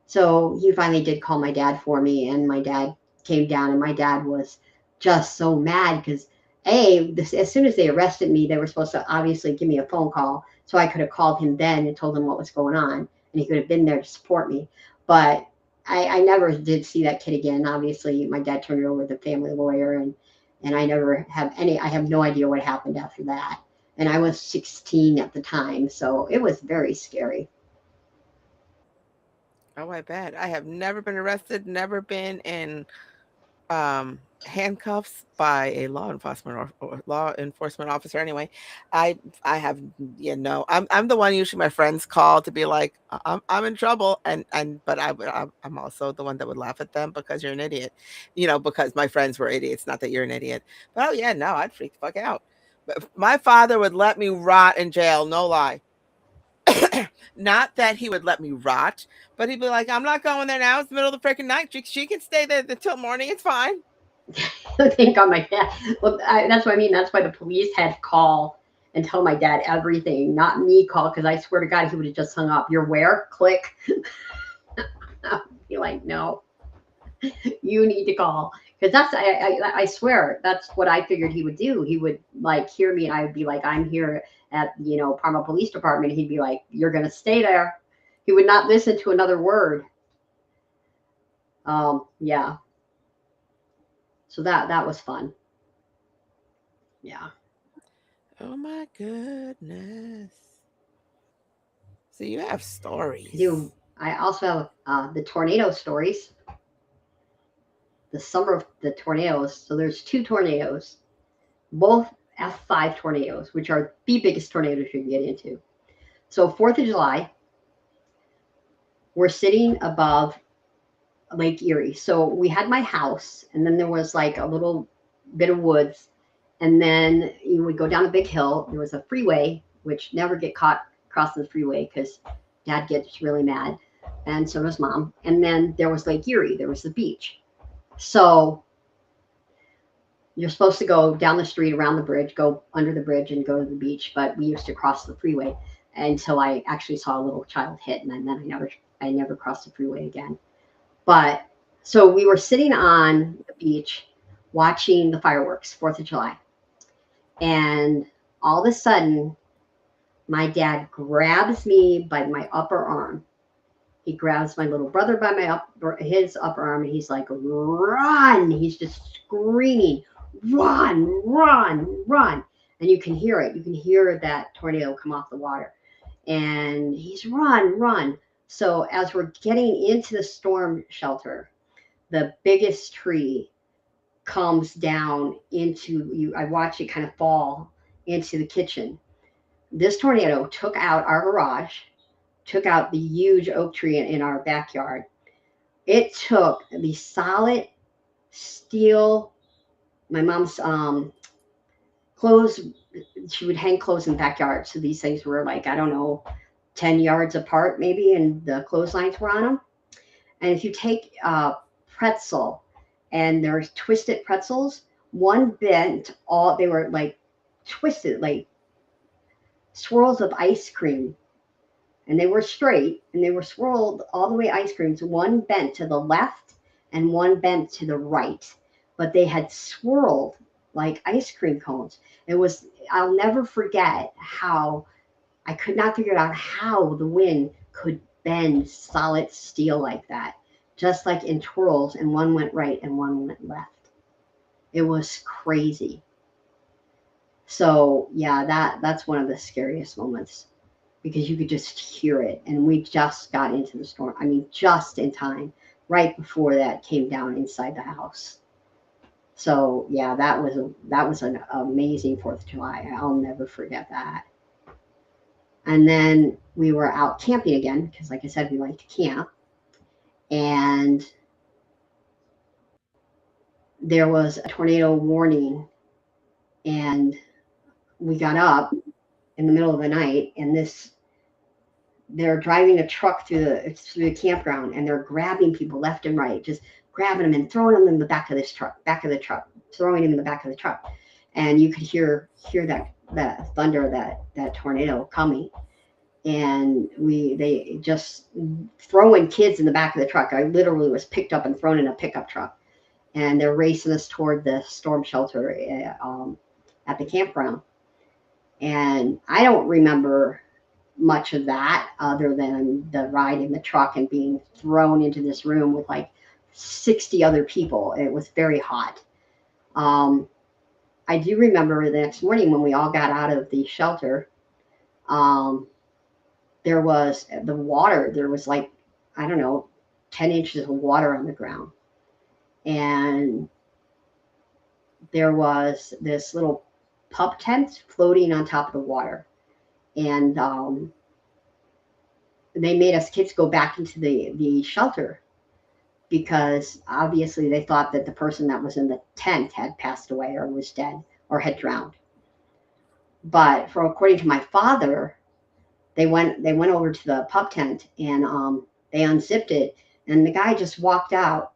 So he finally did call my dad for me, and my dad came down, and my dad was just so mad because as soon as they arrested me, they were supposed to obviously give me a phone call, so I could have called him then and told him what was going on, and he could have been there to support me. But I never did see that kid again. Obviously, my dad turned it over to the family lawyer, and I never have any. I have no idea what happened after that. And I was 16 at the time, so it was very scary. Oh, I bet. I have never been arrested, never been in handcuffs by a law enforcement officer anyway. I have yeah, no. I'm the one usually my friends call to be like, I'm in trouble," but I'm also the one that would laugh at them because you're an idiot, because my friends were idiots, not that you're an idiot. But, oh, yeah, no, I'd freak the fuck out. But my father would let me rot in jail, no lie. Not that he would let me rot, but he'd be like, "I'm not going there now. It's the middle of the freaking night. She can stay there until morning. It's fine." Thank God my dad. Well, that's what I mean. That's why the police had to call and tell my dad everything, not me call, because I swear to God, he would have just hung up. You're where? Click. I'd be like, no, you need to call. Because I swear, that's what I figured he would do. He would like hear me and I would be like, I'm here at, Parma Police Department. He'd be like, you're going to stay there. He would not listen to another word. Yeah. So that was fun. Yeah. Oh my goodness. So you have I do. stories. I also have the tornado stories, the summer of the tornadoes. So there's two tornadoes, both F5 tornadoes, which are the biggest tornadoes you can get into. So 4th of July, we're sitting above Lake Erie. So we had my house, and then there was like a little bit of woods, and then you would go down a big hill. There was a freeway, which never get caught crossing the freeway because Dad gets really mad, and so does Mom. And then there was Lake Erie. There was the beach. So you're supposed to go down the street around the bridge, go under the bridge, and go to the beach. But we used to cross the freeway until I actually saw a little child hit, and then I never crossed the freeway again. But so we were sitting on the beach watching the fireworks, 4th of July, and all of a sudden, my dad grabs me by my upper arm. He grabs my little brother by his upper arm, and he's like, "Run!" He's just screaming, "Run, run, run!" And you can hear it. You can hear that tornado come off the water. And he's run, run. So as we're getting into the storm shelter, the biggest tree comes down into you. I watch it kind of fall into the kitchen. This tornado took out our garage, took out the huge oak tree in our backyard. It took the solid steel. My mom's clothes, she would hang clothes in the backyard. So these things were like, I don't know, 10 yards apart maybe, and the clotheslines were on them. And if you take pretzel, and there's twisted pretzels, one bent, all they were like twisted, like swirls of ice cream, and they were straight and they were swirled all the way ice creams. One bent to the left and one bent to the right, but they had swirled like ice cream cones. It was, I'll never forget how I could not figure out how the wind could bend solid steel like that, just like in twirls, and one went right and one went left. It was crazy. So yeah, that's one of the scariest moments because you could just hear it. And we just got into the storm. I mean, just in time, right before that came down inside the house. So yeah, that was an amazing 4th of July. I'll never forget that. And then we were out camping again because, like I said, we like to camp. and there was a tornado warning, and we got up in the middle of the night, and this they're driving a truck through the campground, and they're grabbing people left and right, just grabbing them and throwing them in the back of the truck, throwing them in the back of the truck, and you could hear that thunder, that tornado coming, and they just throwing kids in the back of the truck. I literally was picked up and thrown in a pickup truck, and they're racing us toward the storm shelter at the campground. And I don't remember much of that other than the ride in the truck and being thrown into this room with like 60 other people. It was very hot. Um, I do remember the next morning when we all got out of the shelter, um, there was the water, there was like, I don't know, 10 inches of water on the ground. And there was this little pup tent floating on top of the water. And they made us kids go back into the shelter because obviously they thought that the person that was in the tent had passed away or was dead or had drowned. But for according to my father, they went over to the pup tent, and they unzipped it, and the guy just walked out.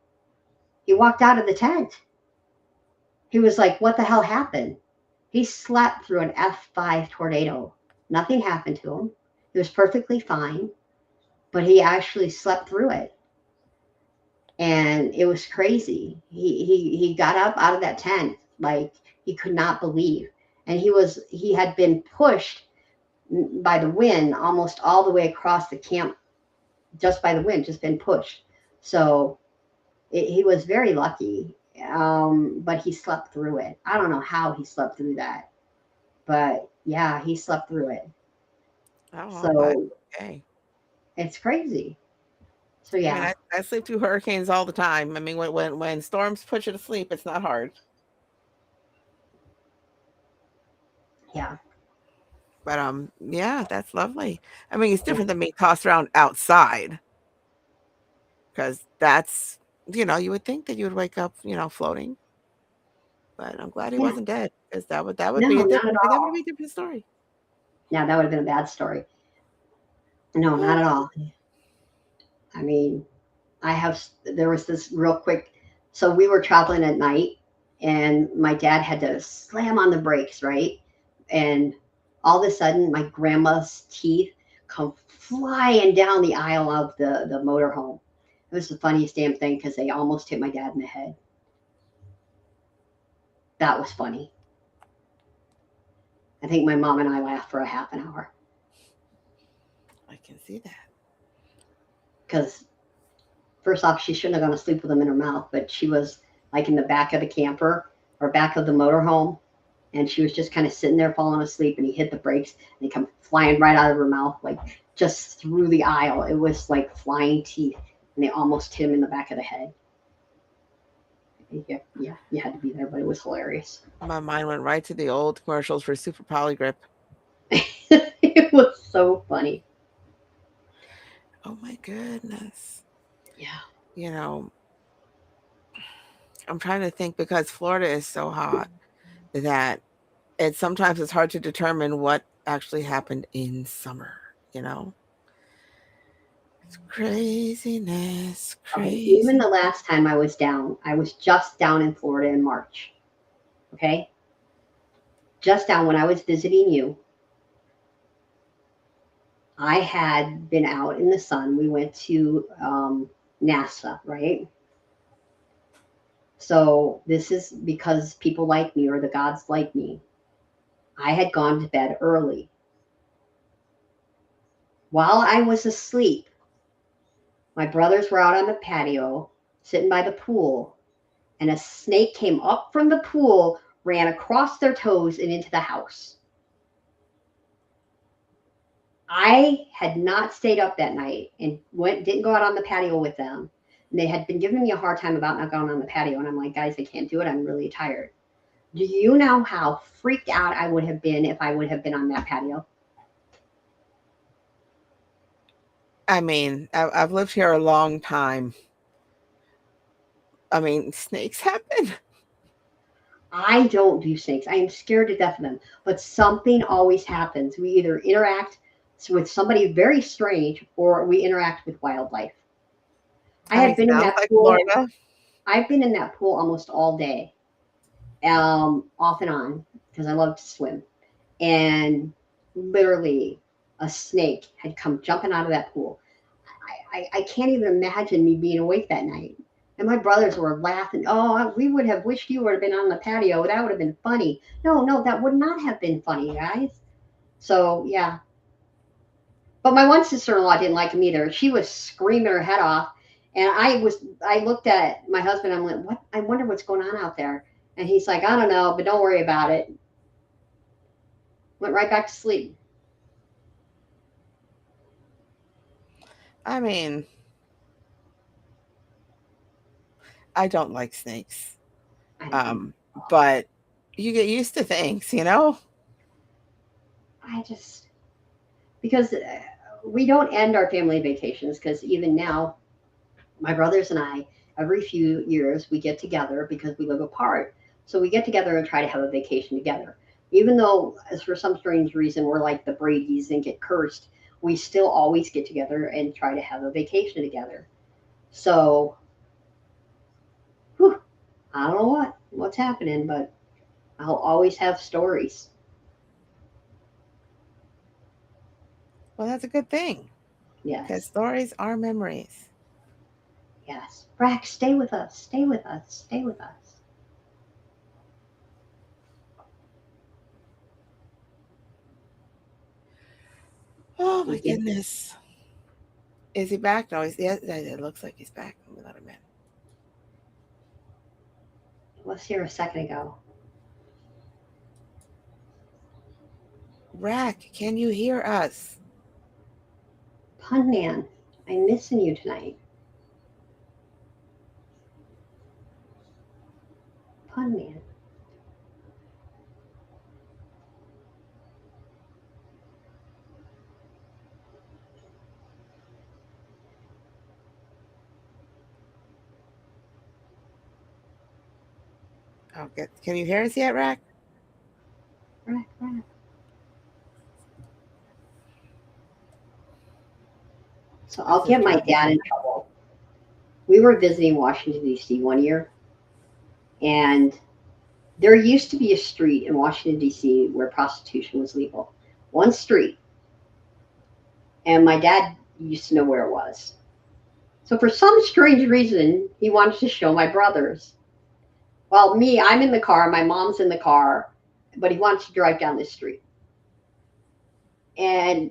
He walked out of the tent. He was like, "What the hell happened?" He slept through an F5 tornado. Nothing happened to him. He was perfectly fine, but he actually slept through it. And it was crazy. He got up out of that tent like he could not believe. And he had been pushed by the wind almost all the way across the camp, just by the wind, just been pushed. So he was very lucky, but he slept through it. I don't know how he slept through that, but yeah, he slept through it. Oh, I'm glad. So Okay. it's crazy. So I mean, yeah, I sleep through hurricanes all the time. I mean, when storms put you to sleep, it's not hard. yeah, But yeah, that's lovely. I mean, it's different than being tossed around outside because that's you would think that you would wake up, floating. But I'm glad he yeah. wasn't dead because that would No, be a not at different that would all. be a different story. Yeah, that would have been a bad story. No, not at all. I mean, there was this real quick. So we were traveling at night, and my dad had to slam on the brakes, right? And all of a sudden, my grandma's teeth come flying down the aisle of the motorhome. It was the funniest damn thing because they almost hit my dad in the head. That was funny. I think my mom and I laughed for a half an hour I can see that. because first off, she shouldn't have gone to sleep with them in her mouth, but she was like in the back of the camper or back of the motorhome, and she was just kind of sitting there falling asleep, and he hit the brakes and they come flying right out of her mouth, like just through the aisle. It was like flying teeth, and they almost hit him in the back of the head. Yeah, yeah, you had to be there, but it was hilarious. My mind went right to the old commercials for Super Polygrip. It was so funny. Oh my goodness. Yeah. You know, I'm trying to think because Florida is so hot that it's hard to determine what actually happened in summer, you know? It's craziness, Okay, even crazy. the last time I was down, I was just down in Florida in March. Okay, just down when I was visiting you. I had been out in the sun. We went to NASA, right? So this is because people like me or the gods like me. I had gone to bed early. While I was asleep, my brothers were out on the patio sitting by the pool, and a snake came up from the pool, ran across their toes and into the house. I had not stayed up that night and didn't go out on the patio with them. And they had been giving me a hard time about not going on the patio. And I'm like, guys, I can't do it. I'm really tired. Do you know how freaked out I would have been if I would have been on that patio? I mean, I've lived here a long time. I mean, snakes happen. I don't do snakes. I am scared to death of them. But something always happens. We either interact with somebody very strange or we interact with wildlife. I I mean, have been in sounds that like pool. Florida. I've been in that pool almost all day, off and on, because I love to swim. And literally, a snake had come jumping out of that pool. I can't even imagine me being awake that night. And my brothers were laughing. Oh, we would have wished you would have been on the patio. That would have been funny. No, no, that would not have been funny, guys. So, yeah. But my one sister-in-law didn't like him either. She was screaming her head off. And I looked at my husband. I'm like, what? I wonder what's going on out there. And he's like, I don't know, but don't worry about it. Went right back to sleep. I mean, I don't like snakes. I don't. Um, but you get used to things, you know? I just because we don't end our family vacations because even now my brothers and I, every few years, we get together because we live apart. So we get together and try to have a vacation together. Even though, as for some strange reason, we're like the Brady's and get cursed, we still always get together and try to have a vacation together. So, whew, I don't know what's happening, but I'll always have stories. Well, that's a good thing because Yes, stories are memories. yes. Brack, stay with us. Stay with us. Stay with us. Oh my We get. goodness. Is he back? No, he's, yeah, it looks like he's back. Let me let him in. Was here a second ago. Rack, can you hear us? Pun man, I'm missing you tonight. Pun man. Oh, good. Can you hear us yet, Rack? Right, right. So This I'll is get my driving dad me. in trouble. We were visiting Washington, D.C. one year, and there used to be a street in Washington, D.C. where prostitution was legal. One street. And my dad used to know where it was. So for some strange reason, he wanted to show my brothers. Well, me, I'm in the car, my mom's in the car, but he wants to drive down this street. And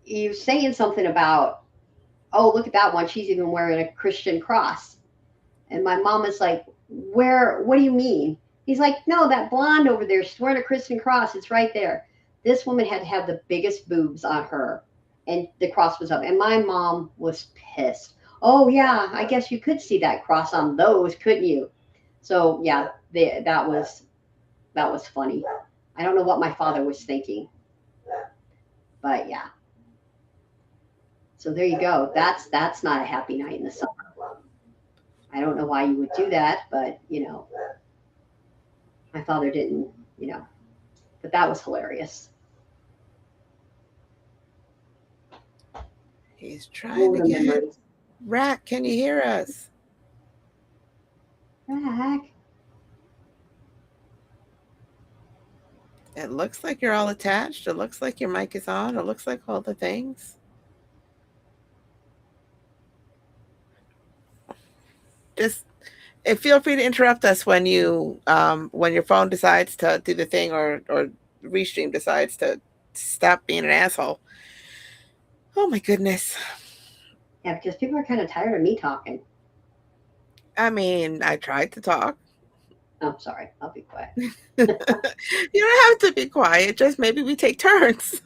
he was saying something about, oh, look at that one. She's even wearing a Christian cross. And my mom is like, where, what do you mean? He's like, no, that blonde over there, she's wearing a Christian cross. It's right there. This woman had to have the biggest boobs on her. And the cross was up. And my mom was pissed. Oh, yeah, I guess you could see that cross on those, couldn't you? So, yeah, that was funny. I don't know what my father was thinking. But yeah. So there you go. That's not a happy night in the summer. I don't know why you would do that, but my father didn't, you know, but that was hilarious. He's trying Oh, to the get. memories. Rack, can you hear us? Back. It looks like you're all attached. It looks like your mic is on. It looks like all the things. Just feel free to interrupt us when your phone decides to do the thing or Restream decides to stop being an asshole. Oh my goodness. Yeah, because people are kind of tired of me talking. I mean, I tried to talk. Oh, sorry. I'll be quiet. You don't have to be quiet. Just maybe we take turns.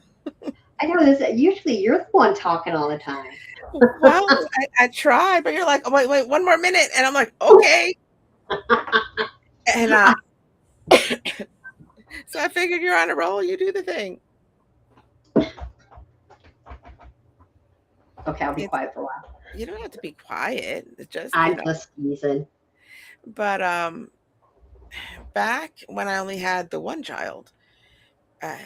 I know this. Usually you're the one talking all the time. Well, I try, but you're like, oh, wait, one more minute, and I'm like, okay. And so I figured you're on a roll. You do the thing. Okay, I'll be It's quiet for a while. you don't have to be quiet. It's just I'm just teasing. But back when I only had the one child, uh,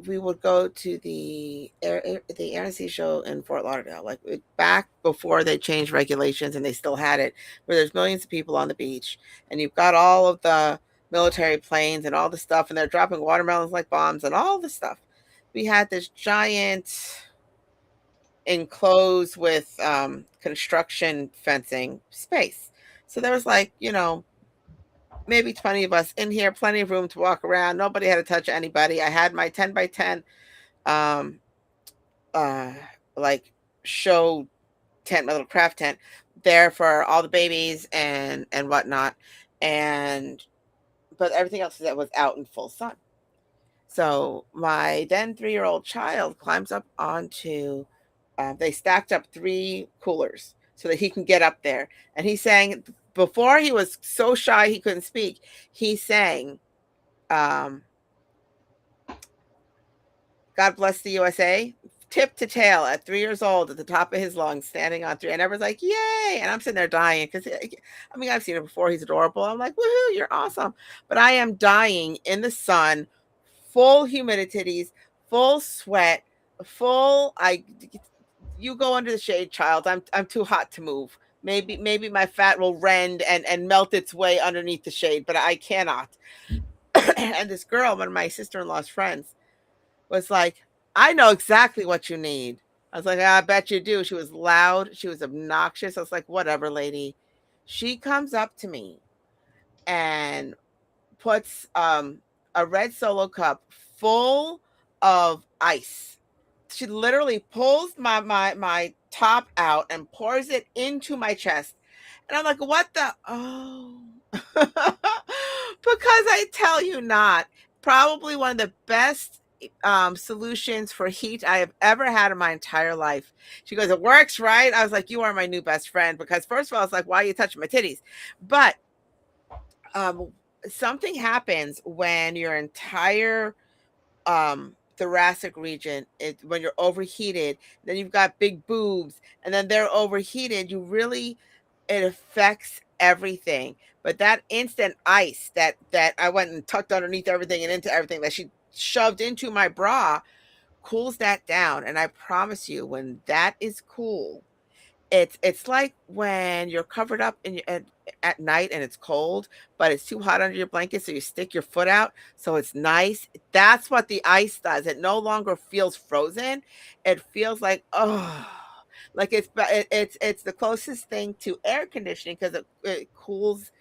we would go to the Air and Sea Show in Fort Lauderdale, like back before they changed regulations and they still had it, where there's millions of people on the beach, and you've got all of the military planes and all the stuff, and they're dropping watermelons like bombs and all the stuff. We had this giant enclosed with construction fencing space. So there was like, maybe 20 of us in here, plenty of room to walk around. Nobody had to touch anybody. I had my 10 by 10 um uh like show tent, my little craft tent there for all the babies and whatnot. And but everything else that was out in full sun. So my then 3-year-old child climbs up onto, they stacked up 3 coolers so that he can get up there. And he sang, before he was so shy he couldn't speak. He sang, um, God Bless the USA, tip to tail at 3 years old at the top of his lungs, standing on 3. And everyone's like, yay. And I'm sitting there dying because, I mean, I've seen it before. He's adorable. I'm like, woohoo, you're awesome. But I am dying in the sun, full humidities, full sweat, you go under the shade, child. I'm too hot to move. Maybe my fat will rend and melt its way underneath the shade, but I cannot. And this girl, one of my sister-in-law's friends, was like, I know exactly what you need. I was like, I bet you do. She was loud. She was obnoxious. I was like, whatever, lady. She comes up to me and puts a red Solo cup full of ice. She literally pulls my top out and pours it into my chest. And I'm like, what the? Oh. Because I tell you not, probably one of the best solutions for heat I have ever had in my entire life. She goes, it works, right? I was like, you are my new best friend. Because first of all, I was like, why are you touching my titties? But um, something happens when your entire thoracic region, when you're overheated, then you've got big boobs, and then they're overheated. It affects everything. But that instant ice that I went and tucked underneath everything and into everything that she shoved into my bra cools that down. And I promise you, when that is cool, it's like when you're covered up at night and it's cold, but it's too hot under your blanket, so you stick your foot out, so it's nice. That's what the ice does. It no longer feels frozen. It feels like, oh, like it's the closest thing to air conditioning because it cools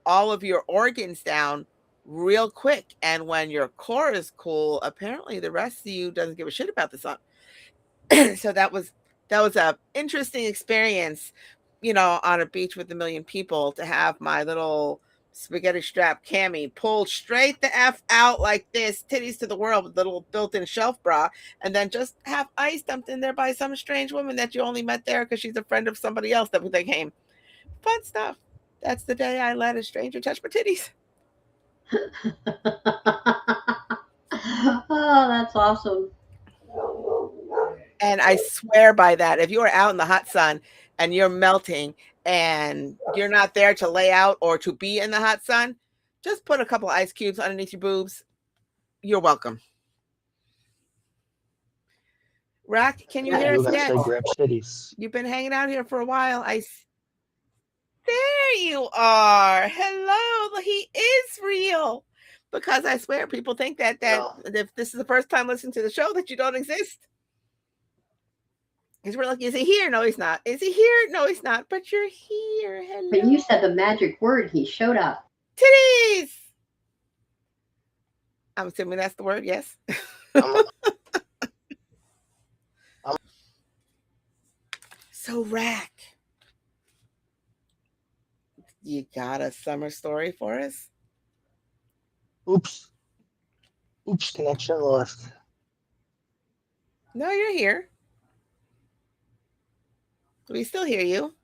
all of your organs down real quick. And when your core is cool, apparently the rest of you doesn't give a shit about the sun. So that was a interesting experience, on a beach with a million people, to have my little spaghetti strap cami pulled straight the f out like this, titties to the world, with little built-in shelf bra, and then just have ice dumped in there by some strange woman that you only met there because she's a friend of somebody else that they came. Fun stuff. That's the day I let a stranger touch my titties. Oh, that's awesome. And I swear by that, if you are out in the hot sun and you're melting and you're not there to lay out or to be in the hot sun, just put a couple ice cubes underneath your boobs. You're welcome. Rack, can you hear Yeah, You us gotta yet? say grab cities. You've been hanging out here for a while. There you are. Hello. He is real. Because I swear people think that No, if this is the first time listening to the show that you don't exist. Because we're like, is he here? No, he's not. Is he here? No, he's not. But you're here. but you said Hello. the magic word. He showed up. Titties. I'm assuming that's the word. Yes. I'm So, Rack, you got a summer story for us? oops, oops, connection lost. No, you're here. We still hear you.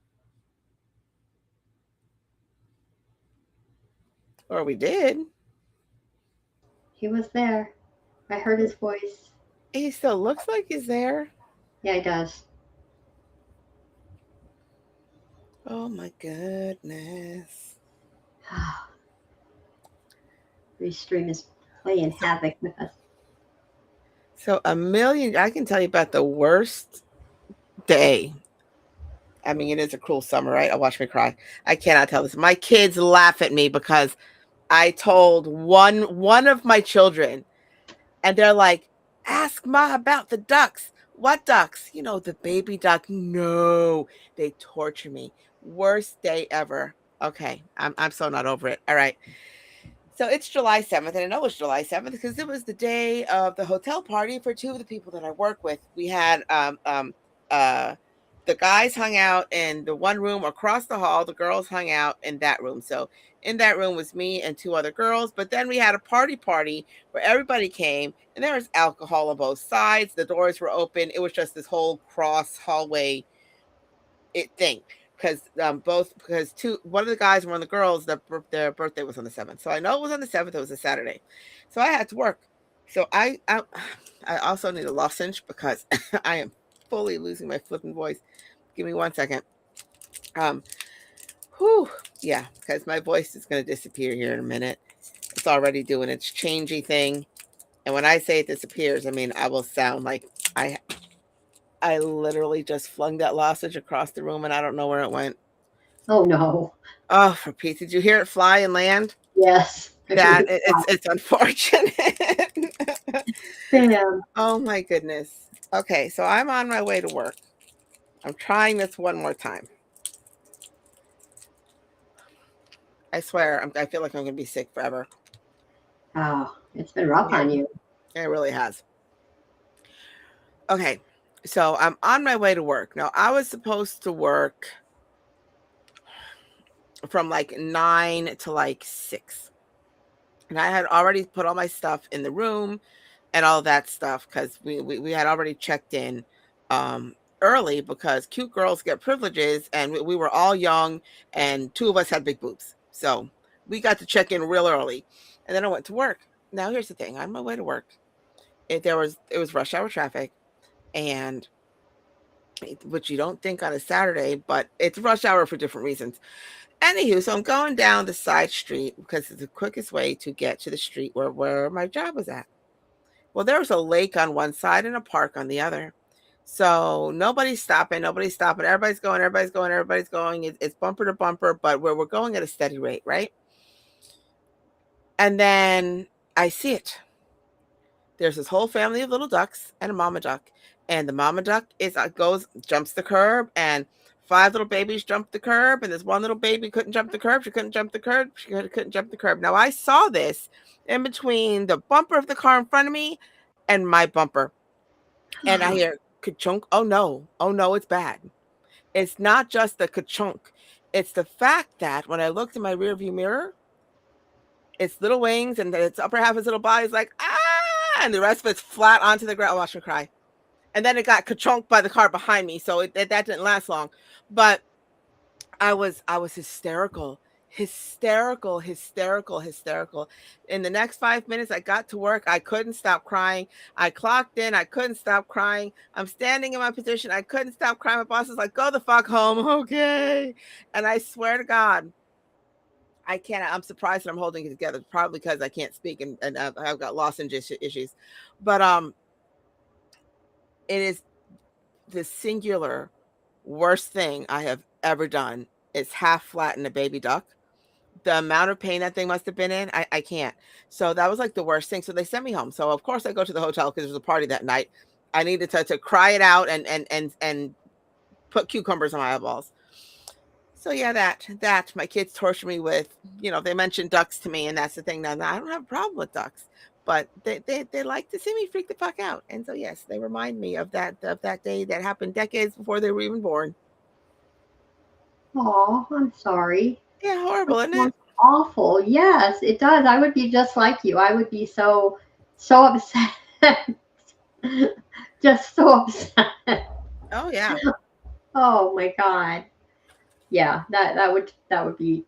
Or we did. He was there. I heard his voice. He still looks like he's there. Yeah, he does. Oh my goodness. Restream is playing havoc with us. So a million. I can tell you about the worst day. I mean, it is a cruel summer, right? I'll watch me cry. I cannot tell this. My kids laugh at me because I told one of my children, and they're like, "Ask Ma about the ducks." What ducks? You know, the baby duck. No, they torture me. Worst day ever. Okay, I'm so not over it. All right. So it's July 7th, and I know it's July 7th because it was the day of the hotel party for two of the people that I work with. We had uh the guys hung out in the one room across the hall, the girls hung out in that room. So in that room was me and two other girls, but then we had a party where everybody came and there was alcohol on both sides. The doors were open. It was just this whole cross hallway thing because both because two one of the guys and one of the girls their birthday was on the 7th, so I know it was on the 7th. It was a Saturday, so I had to work. So I also need a lozenge because I am fully losing my flipping voice. Give me 1 second. um whew, yeah, because my voice is going to disappear here in a minute. It's already doing its changey thing, and when I say it disappears, I mean I will sound like i I literally just flung that lozenge across the room and I don't know where it went. Oh no. Oh, for Pete, did you hear it fly and land? Yes. I heard That it fly. it's unfortunate. Bam. Oh my goodness. Okay, so I'm on my way to work. I'm trying this one more time. I swear, I feel like I'm going to be sick forever. Oh, it's been rough Yeah, on you. it really has. Okay, so I'm on my way to work. Now, I was supposed to work from like 9 to like 6. And I had already put all my stuff in the room and all that stuff because we had already checked in early because cute girls get privileges and we were all young and two of us had big boobs. So we got to check in real early. And then I went to work. Now here's the thing. On my way to work, it was rush hour traffic, and which you don't think on a Saturday, but it's rush hour for different reasons. Anywho, so I'm going down the side street because it's the quickest way to get to the street where my job was at. Well, there was a lake on one side and a park on the other. So nobody's stopping, nobody's stopping. Everybody's going, everybody's going, everybody's going. It's bumper to bumper, but we're going at a steady rate, right? And then I see it. There's this whole family of little ducks and a mama duck. And the mama duck jumps the curb, and five little babies jumped the curb, and this one little baby couldn't jump the curb. She couldn't jump the curb. She couldn't jump the curb. Now I saw this in between the bumper of the car in front of me and my bumper. And I hear ka-chunk. Oh no, it's bad. It's not just the ka-chunk. It's the fact that when I looked in my rearview mirror, its little wings and its upper half of its little body is like, ah, and the rest of it's flat onto the ground. Watch me cry. And then it got ka-chunked by the car behind me, so that didn't last long. But I was hysterical. Hysterical. In the next 5 minutes, I got to work. I couldn't stop crying. I clocked in. I couldn't stop crying. I'm standing in my position. I couldn't stop crying. My boss is like, go the fuck home. Okay. And I swear to God, I can't. I'm surprised that I'm holding it together. Probably because I can't speak and I've got lozenge issues. But it is the singular worst thing I have ever done. Is half flatten a baby duck. The amount of pain that thing must have been in, I can't. So that was like the worst thing. So they sent me home. So of course I go to the hotel because there was a party that night. I needed to cry it out and put cucumbers on my eyeballs. So yeah, that my kids torture me with, they mention ducks to me, and that's the thing. Now I don't have a problem with ducks, but they like to see me freak the fuck out. And so yes, they remind me of that day that happened decades before they were even born. Oh, I'm sorry. Yeah, That horrible, isn't it? sounds awful. Yes, it does. I would be just like you. I would be so upset. Just so upset. Oh yeah. Oh my God. Yeah, that would be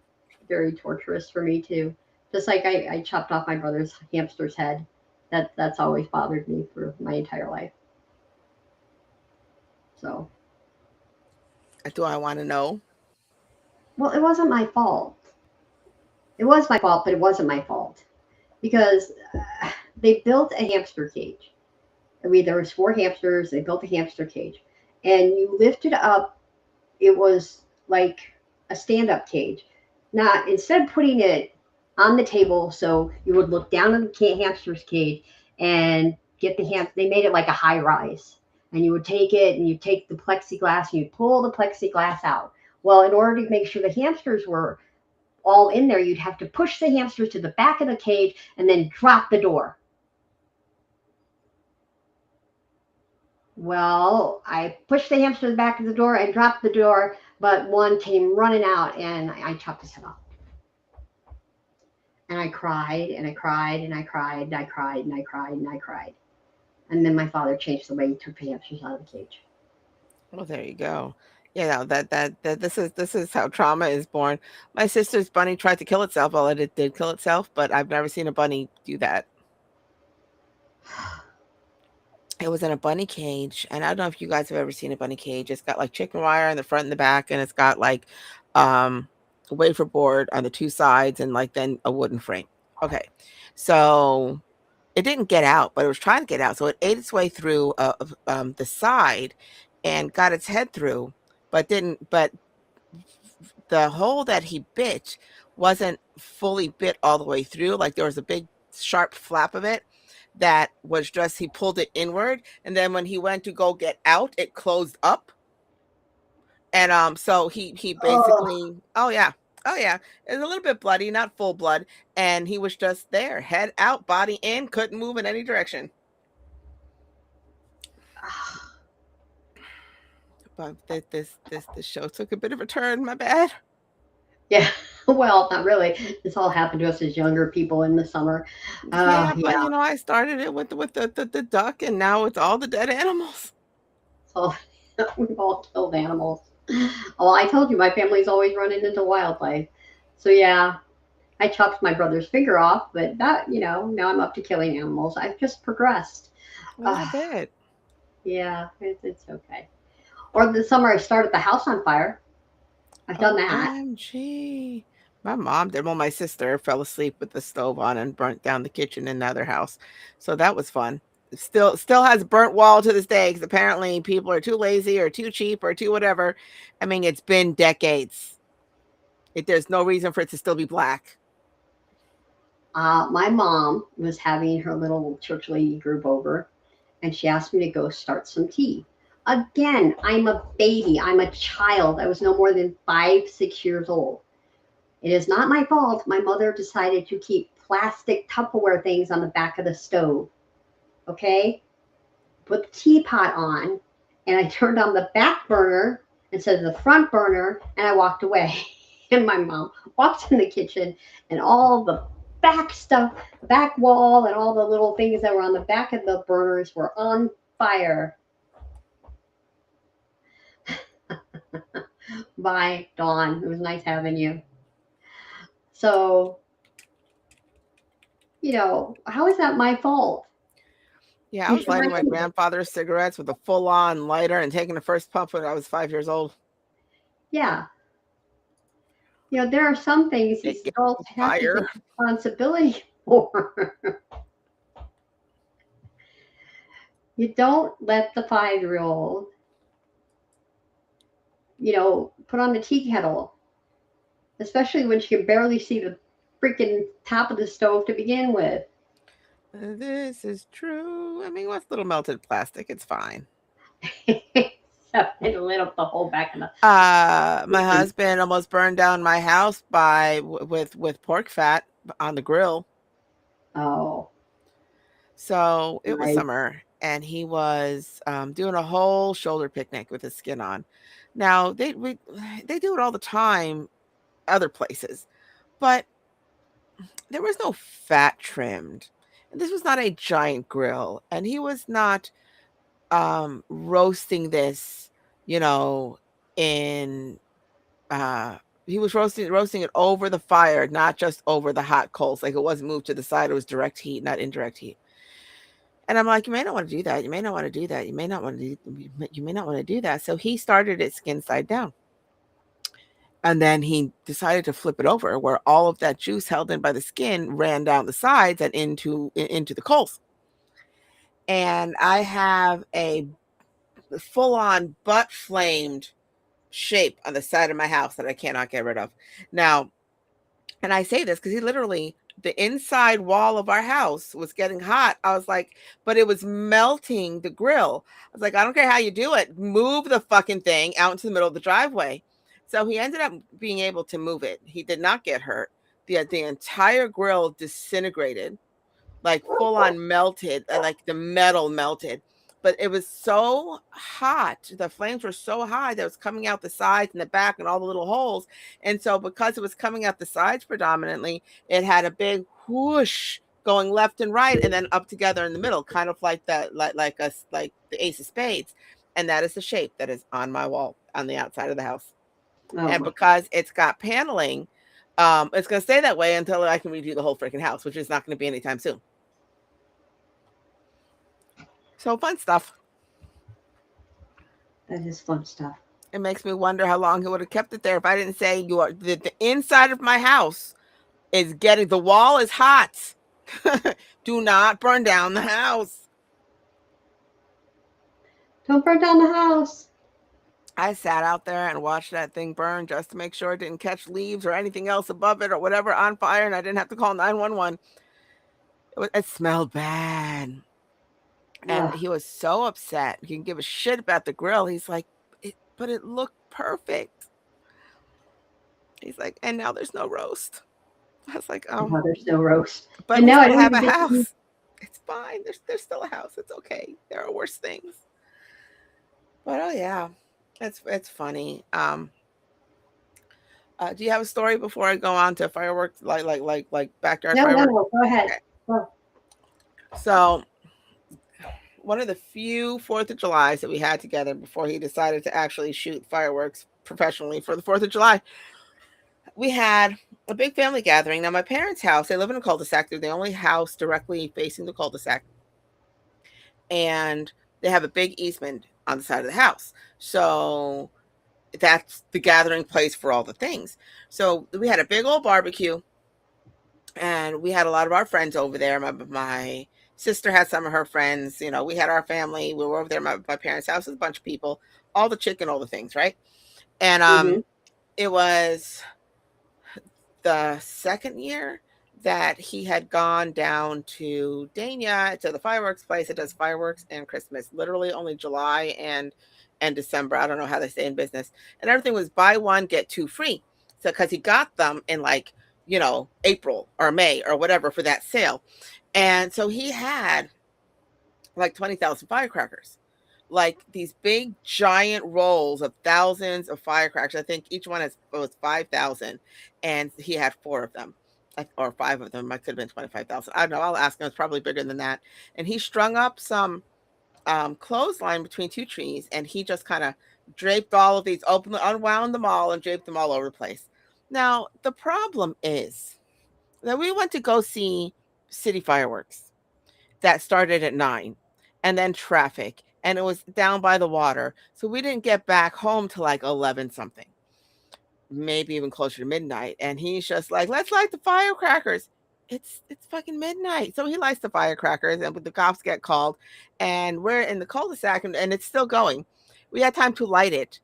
very torturous for me too. Just like I chopped off my brother's hamster's head. That's always bothered me for my entire life. So, Do I want to know? well, it wasn't my fault. It was my fault, but it wasn't my fault because they built a hamster cage. I mean, there was four hamsters. They built a hamster cage, and you lifted up. It was like a stand-up cage. Now, instead of putting it on the table, so you would look down in the hamster's cage and get the they made it like a high rise, and you would take it and you take the plexiglass and you pull the plexiglass out. Well, in order to make sure the hamsters were all in there, you'd have to push the hamsters to the back of the cage and then drop the door. Well, I pushed the hamster to the back of the door and dropped the door, but one came running out and I chopped his head off. And I cried and I cried and I cried and I cried and I cried and I cried. And then my father changed the way he took the hamsters out of the cage. Well, there you go. Yeah, no, that this is how trauma is born. My sister's bunny tried to kill itself. Well, it did kill itself, but I've never seen a bunny do that. It was in a bunny cage, and I don't know if you guys have ever seen a bunny cage. It's got like chicken wire in the front and the back, and it's got like um a wafer board on the two sides, and like then a wooden frame. Okay, so it didn't get out, but it was trying to get out. So it ate its way through the side and got its head through, but didn't. But the hole that he bit wasn't fully bit all the way through. Like there was a big sharp flap of it that was just he pulled it inward, and then when he went to go get out, it closed up. And so he Oh, basically, oh yeah, it was a little bit bloody, not full blood, and he was just there, head out, body in, couldn't move in any direction. But this show took a bit of a turn. My bad. yeah. Well, not really. This all happened to us as younger people in the summer. Yeah, but Yeah. I started it with the duck, and now it's all the dead animals. So we've all killed animals. Well, I told you my family's always running into wildlife. So yeah, I chopped my brother's finger off, but that, now I'm up to killing animals. I've just progressed. Well, I Uh, bet. yeah, it's okay. Or the summer I started the house on fire. I've done that. OMG. My mom did. Well, my sister fell asleep with the stove on and burnt down the kitchen in another house. So that was fun. It still has a burnt wall to this day because apparently people are too lazy or too cheap or too whatever. I mean, it's been decades. There's no reason for it to still be black. My mom was having her little church lady group over, and she asked me to go start some tea. Again, I'm a baby. I'm a child. I was no more than 5, 6 years old. It is not my fault. My mother decided to keep plastic Tupperware things on the back of the stove. Okay? Put the teapot on, and I turned on the back burner instead of the front burner, and I walked away. And my mom walked in the kitchen, and all the back stuff, back wall, and all the little things that were on the back of the burners were on fire. Bye, Dawn. It was nice having you. So, how is that my fault? Yeah, I You was should lighting my recognize. grandfather's cigarettes with a full-on lighter and taking the first puff when I was 5 years old. Yeah, there are some things It these gave adults me have to fire. take responsibility for. You don't let the 5-year-old, put on the tea kettle, especially when she can barely see the freaking top of the stove to begin with. This is true. I mean, what's little melted plastic? It's fine. So it lit up the whole back of the My kitchen. husband almost burned down my house with pork fat on the grill. Oh, So it was right. summer, and he was doing a whole shoulder picnic with his skin on. Now they do it all the time, other places, but there was no fat trimmed, and this was not a giant grill, and he was not roasting this, you know, in uh he was roasting it over the fire, not just over the hot coals. Like it wasn't moved to the side, it was direct heat, not indirect heat. And I'm like, you may not want to do that. You may not want to do that. You may not want to do that. So he started it skin side down. And then he decided to flip it over, where all of that juice held in by the skin ran down the sides and into the coals. And I have a full-on butt flamed shape on the side of my house that I cannot get rid of. Now, and I say this because he literally, the inside wall of our house was getting hot. I was like, but it was melting the grill. I was like, I don't care how you do it. Move the fucking thing out into the middle of the driveway. So he ended up being able to move it. He did not get hurt. The entire grill disintegrated, like full on melted, like the metal melted. But it was so hot. The flames were so high that it was coming out the sides and the back and all the little holes. And so because it was coming out the sides predominantly, it had a big whoosh going left and right and then up together in the middle, kind of like that, like the ace of spades. And that is the shape that is on my wall on the outside of the house. Oh, And my. because it's got paneling, it's going to stay that way until I can redo the whole freaking house, which is not going to be anytime soon. So fun stuff. That is fun stuff. It makes me wonder how long he would have kept it there if I didn't say the inside of my house is getting, the wall is hot. Do not burn down the house. Don't burn down the house. I sat out there and watched that thing burn just to make sure it didn't catch leaves or anything else above it or whatever on fire, and I didn't have to call 911. It smelled bad. And Ugh. he was so upset. He didn't give a shit about the grill. He's like, but it looked perfect. He's like, and now there's no roast. I was like, oh, Now there's no roast. but And we now I still don't have a even get to house. It's fine. There's still a house. It's okay. There are worse things. But oh yeah, it's funny. Do you have a story before I go on to fireworks, like backyard No, fireworks? go ahead. Okay. Go. So one of the few 4th of Julys that we had together before he decided to actually shoot fireworks professionally for the 4th of July, we had a big family gathering. Now, my parents' house, they live in a cul-de-sac. They're the only house directly facing the cul-de-sac. And they have a big easement on the side of the house. So that's the gathering place for all the things. So we had a big old barbecue. And we had a lot of our friends over there. My sister had some of her friends. You know, we had our family. We were over there at my parents' house with a bunch of people, all the chicken, all the things, right? And Mm-hmm. it was the second year that he had gone down to Dania to the fireworks place that does fireworks and Christmas, literally only July and December. I don't know how they stay in business. And everything was buy one, get two free. So because he got them in like, you know, April or May or whatever for that sale. And so he had like 20,000 firecrackers, like these big giant rolls of thousands of firecrackers. I think each one was 5,000, and he had 4 of them, or 5 of them. It could have been 25,000. I don't know. I'll ask him. It's probably bigger than that. And he strung up some clothesline between 2 trees, and he just kind of draped all of these, unwound them all, and draped them all over the place. Now the problem is that we went to go see city fireworks that started at 9, and then traffic, and it was down by the water. So we didn't get back home till like 11 something, maybe even closer to midnight. And he's just like, let's light the firecrackers. It's fucking midnight. So he lights the firecrackers, and the cops get called, and we're in the cul-de-sac, and it's still going. We had time to light it,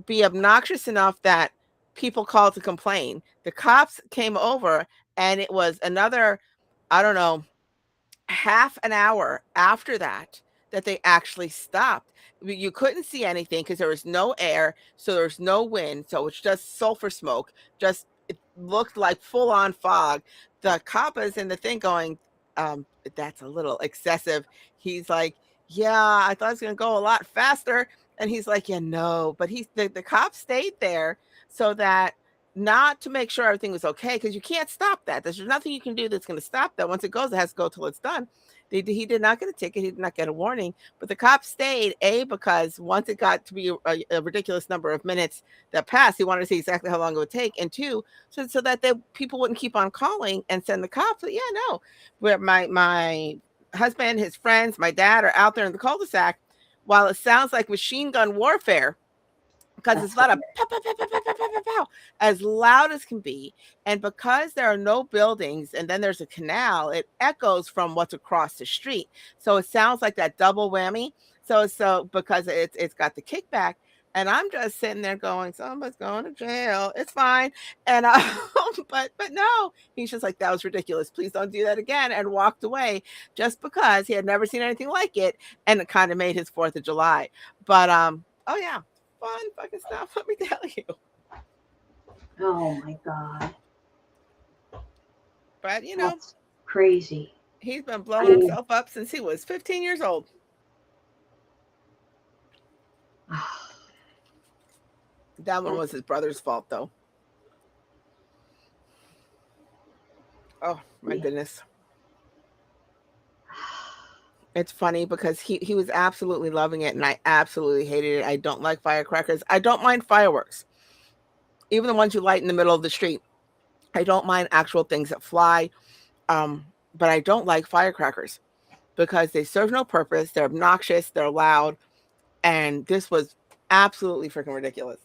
be obnoxious enough that people called to complain. The cops came over, and it was another, I don't know, half an hour after that they actually stopped. You couldn't see anything because there was no air, so there was no wind, so it's just sulfur smoke. Just it looked like full on fog. The cop is in the thing going, that's a little excessive. He's like, yeah, I thought it was gonna go a lot faster. And he's like, yeah, no, but the cop stayed there so that, not to make sure everything was okay, because you can't stop that. There's nothing you can do that's going to stop that. Once it goes, it has to go till it's done. He did not get a ticket. He did not get a warning. But the cop stayed, because once it got to be a ridiculous number of minutes that passed, he wanted to see exactly how long it would take. And 2, so that people wouldn't keep on calling and send the cops. But yeah, no. Where my husband, his friends, my dad are out there in the cul-de-sac, while it sounds like machine gun warfare, because it's That's a lot of hilarious. pow, pow, pow, pow, pow, pow, pow, pow, pow, as loud as can be. And because there are no buildings and then there's a canal, it echoes from what's across the street. So it sounds like that double whammy. So because it's got the kickback. And I'm just sitting there going, somebody's going to jail. It's fine. And but no, he's just like, that was ridiculous. Please don't do that again. And walked away just because he had never seen anything like it. And it kind of made his 4th of July. But oh yeah, fun fucking stuff. Let me tell you. Oh my God. But That's crazy. he's been I blowing mean, himself up since he was 15 years old. That one was his brother's fault, though. Oh my yeah. goodness. It's funny because he was absolutely loving it, and I absolutely hated it. I don't like firecrackers. I don't mind fireworks, even the ones you light in the middle of the street. I don't mind actual things that fly, but I don't like firecrackers because they serve no purpose. They're obnoxious. They're loud, and this was absolutely freaking ridiculous.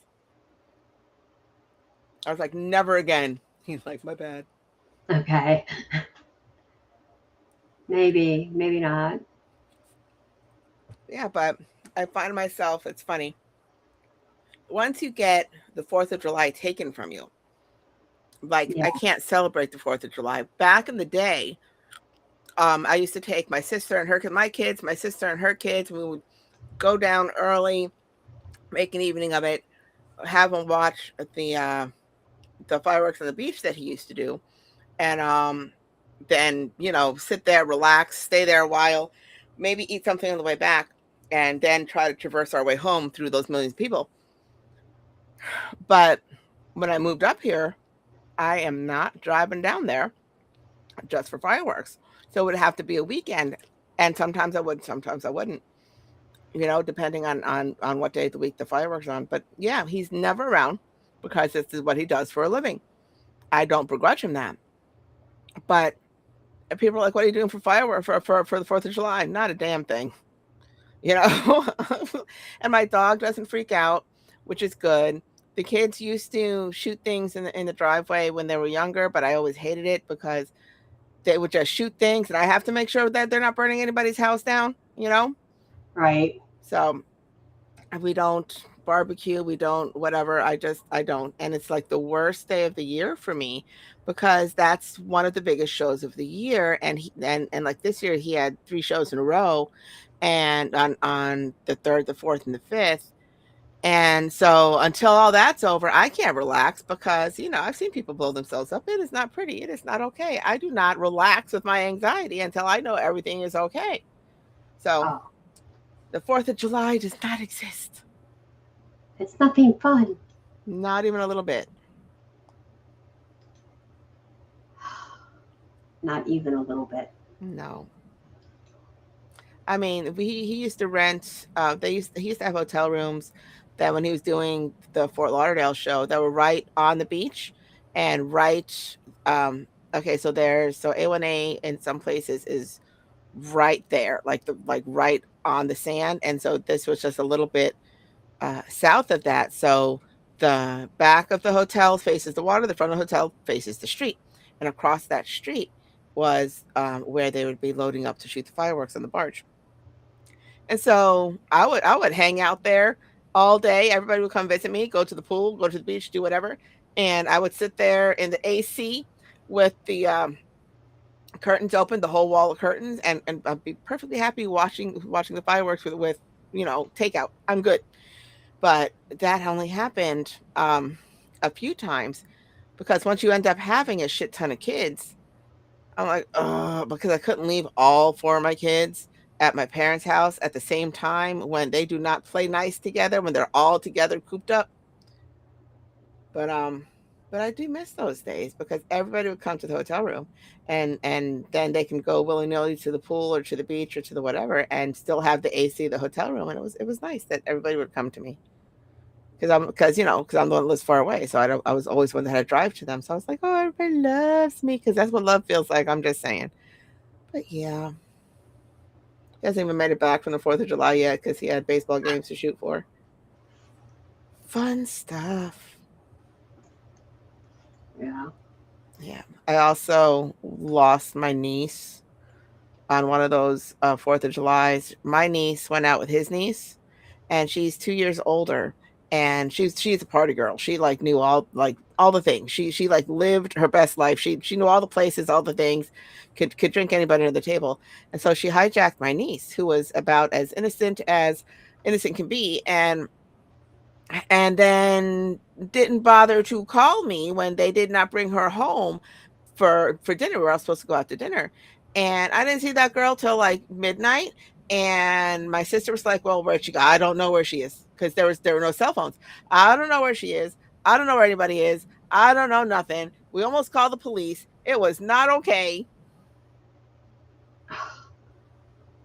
I was like, never again. He's like, my bad. Okay. Maybe, maybe not. Yeah, but I find myself, it's funny. Once you get the 4th of July taken from you, like Yeah. I can't celebrate the 4th of July. Back in the day, I used to take my sister and my kids, my sister and her kids. We would go down early, make an evening of it, have them watch the fireworks on the beach that he used to do, and then sit there, relax, stay there a while, maybe eat something on the way back, and then try to traverse our way home through those millions of people. But when I moved up here, I am not driving down there just for fireworks. So it would have to be a weekend. And sometimes I would, sometimes I wouldn't, depending on what day of the week the fireworks are on. But yeah, he's never around because this is what he does for a living. I don't begrudge him that. But people are like, what are you doing for fireworks for the 4th of July? Not a damn thing. you know. And my dog doesn't freak out, which is good. The kids used to shoot things in the driveway when they were younger, but I always hated it because they would just shoot things, and I have to make sure that they're not burning anybody's house down. Right. So we don't barbecue, we don't whatever. I don't, and it's like the worst day of the year for me because that's one of the biggest shows of the year, and and like this year he had 3 shows in a row, and on the 3rd, the 4th, and the 5th. And so until all that's over, I can't relax because, I've seen people blow themselves up. It is not pretty. It is not okay. I do not relax with my anxiety until I know everything is okay. So Oh, the 4th of July does not exist. it's nothing fun. Not even a little bit. Not even a little bit. No. I mean, he used to rent. He used to have hotel rooms that when he was doing the Fort Lauderdale show that were right on the beach, and right. Okay, so A1A in some places is right there, like right on the sand, and so this was just a little bit south of that. So the back of the hotel faces the water, the front of the hotel faces the street, and across that street was where they would be loading up to shoot the fireworks on the barge. And so I would hang out there all day. Everybody would come visit me, go to the pool, go to the beach, do whatever. And I would sit there in the AC with the curtains open, the whole wall of curtains, and I'd be perfectly happy watching the fireworks with takeout. I'm good. But that only happened a few times because once you end up having a shit ton of kids, I'm like, oh, because I couldn't leave all 4 of my kids at my parents' house at the same time when they do not play nice together, when they're all together cooped up. But I do miss those days because everybody would come to the hotel room, and then they can go willy-nilly to the pool or to the beach or to the whatever and still have the AC of the hotel room. And it was nice that everybody would come to me because I'm the one that lives far away. So I was always one that had to drive to them. So I was like, oh, everybody loves me because that's what love feels like. I'm just saying. But yeah, he hasn't even made it back from the 4th of July yet because he had baseball games to shoot for. Fun stuff. Yeah. Yeah. I also lost my niece on one of those 4th of July's. My niece went out with his niece, and she's 2 years older. And she's a party girl. She like knew all the things. She like lived her best life. She knew all the places, all the things, could drink anybody at the table. And so she hijacked my niece, who was about as innocent can be, and then didn't bother to call me when they did not bring her home for dinner. We were all supposed to go out to dinner, and I didn't see that girl till like midnight. And my sister was like, "Well, where'd she go? I don't know where she is, because there were no cell phones. I don't know where she is. I don't know where anybody is. I don't know nothing. We almost called the police. It was not okay."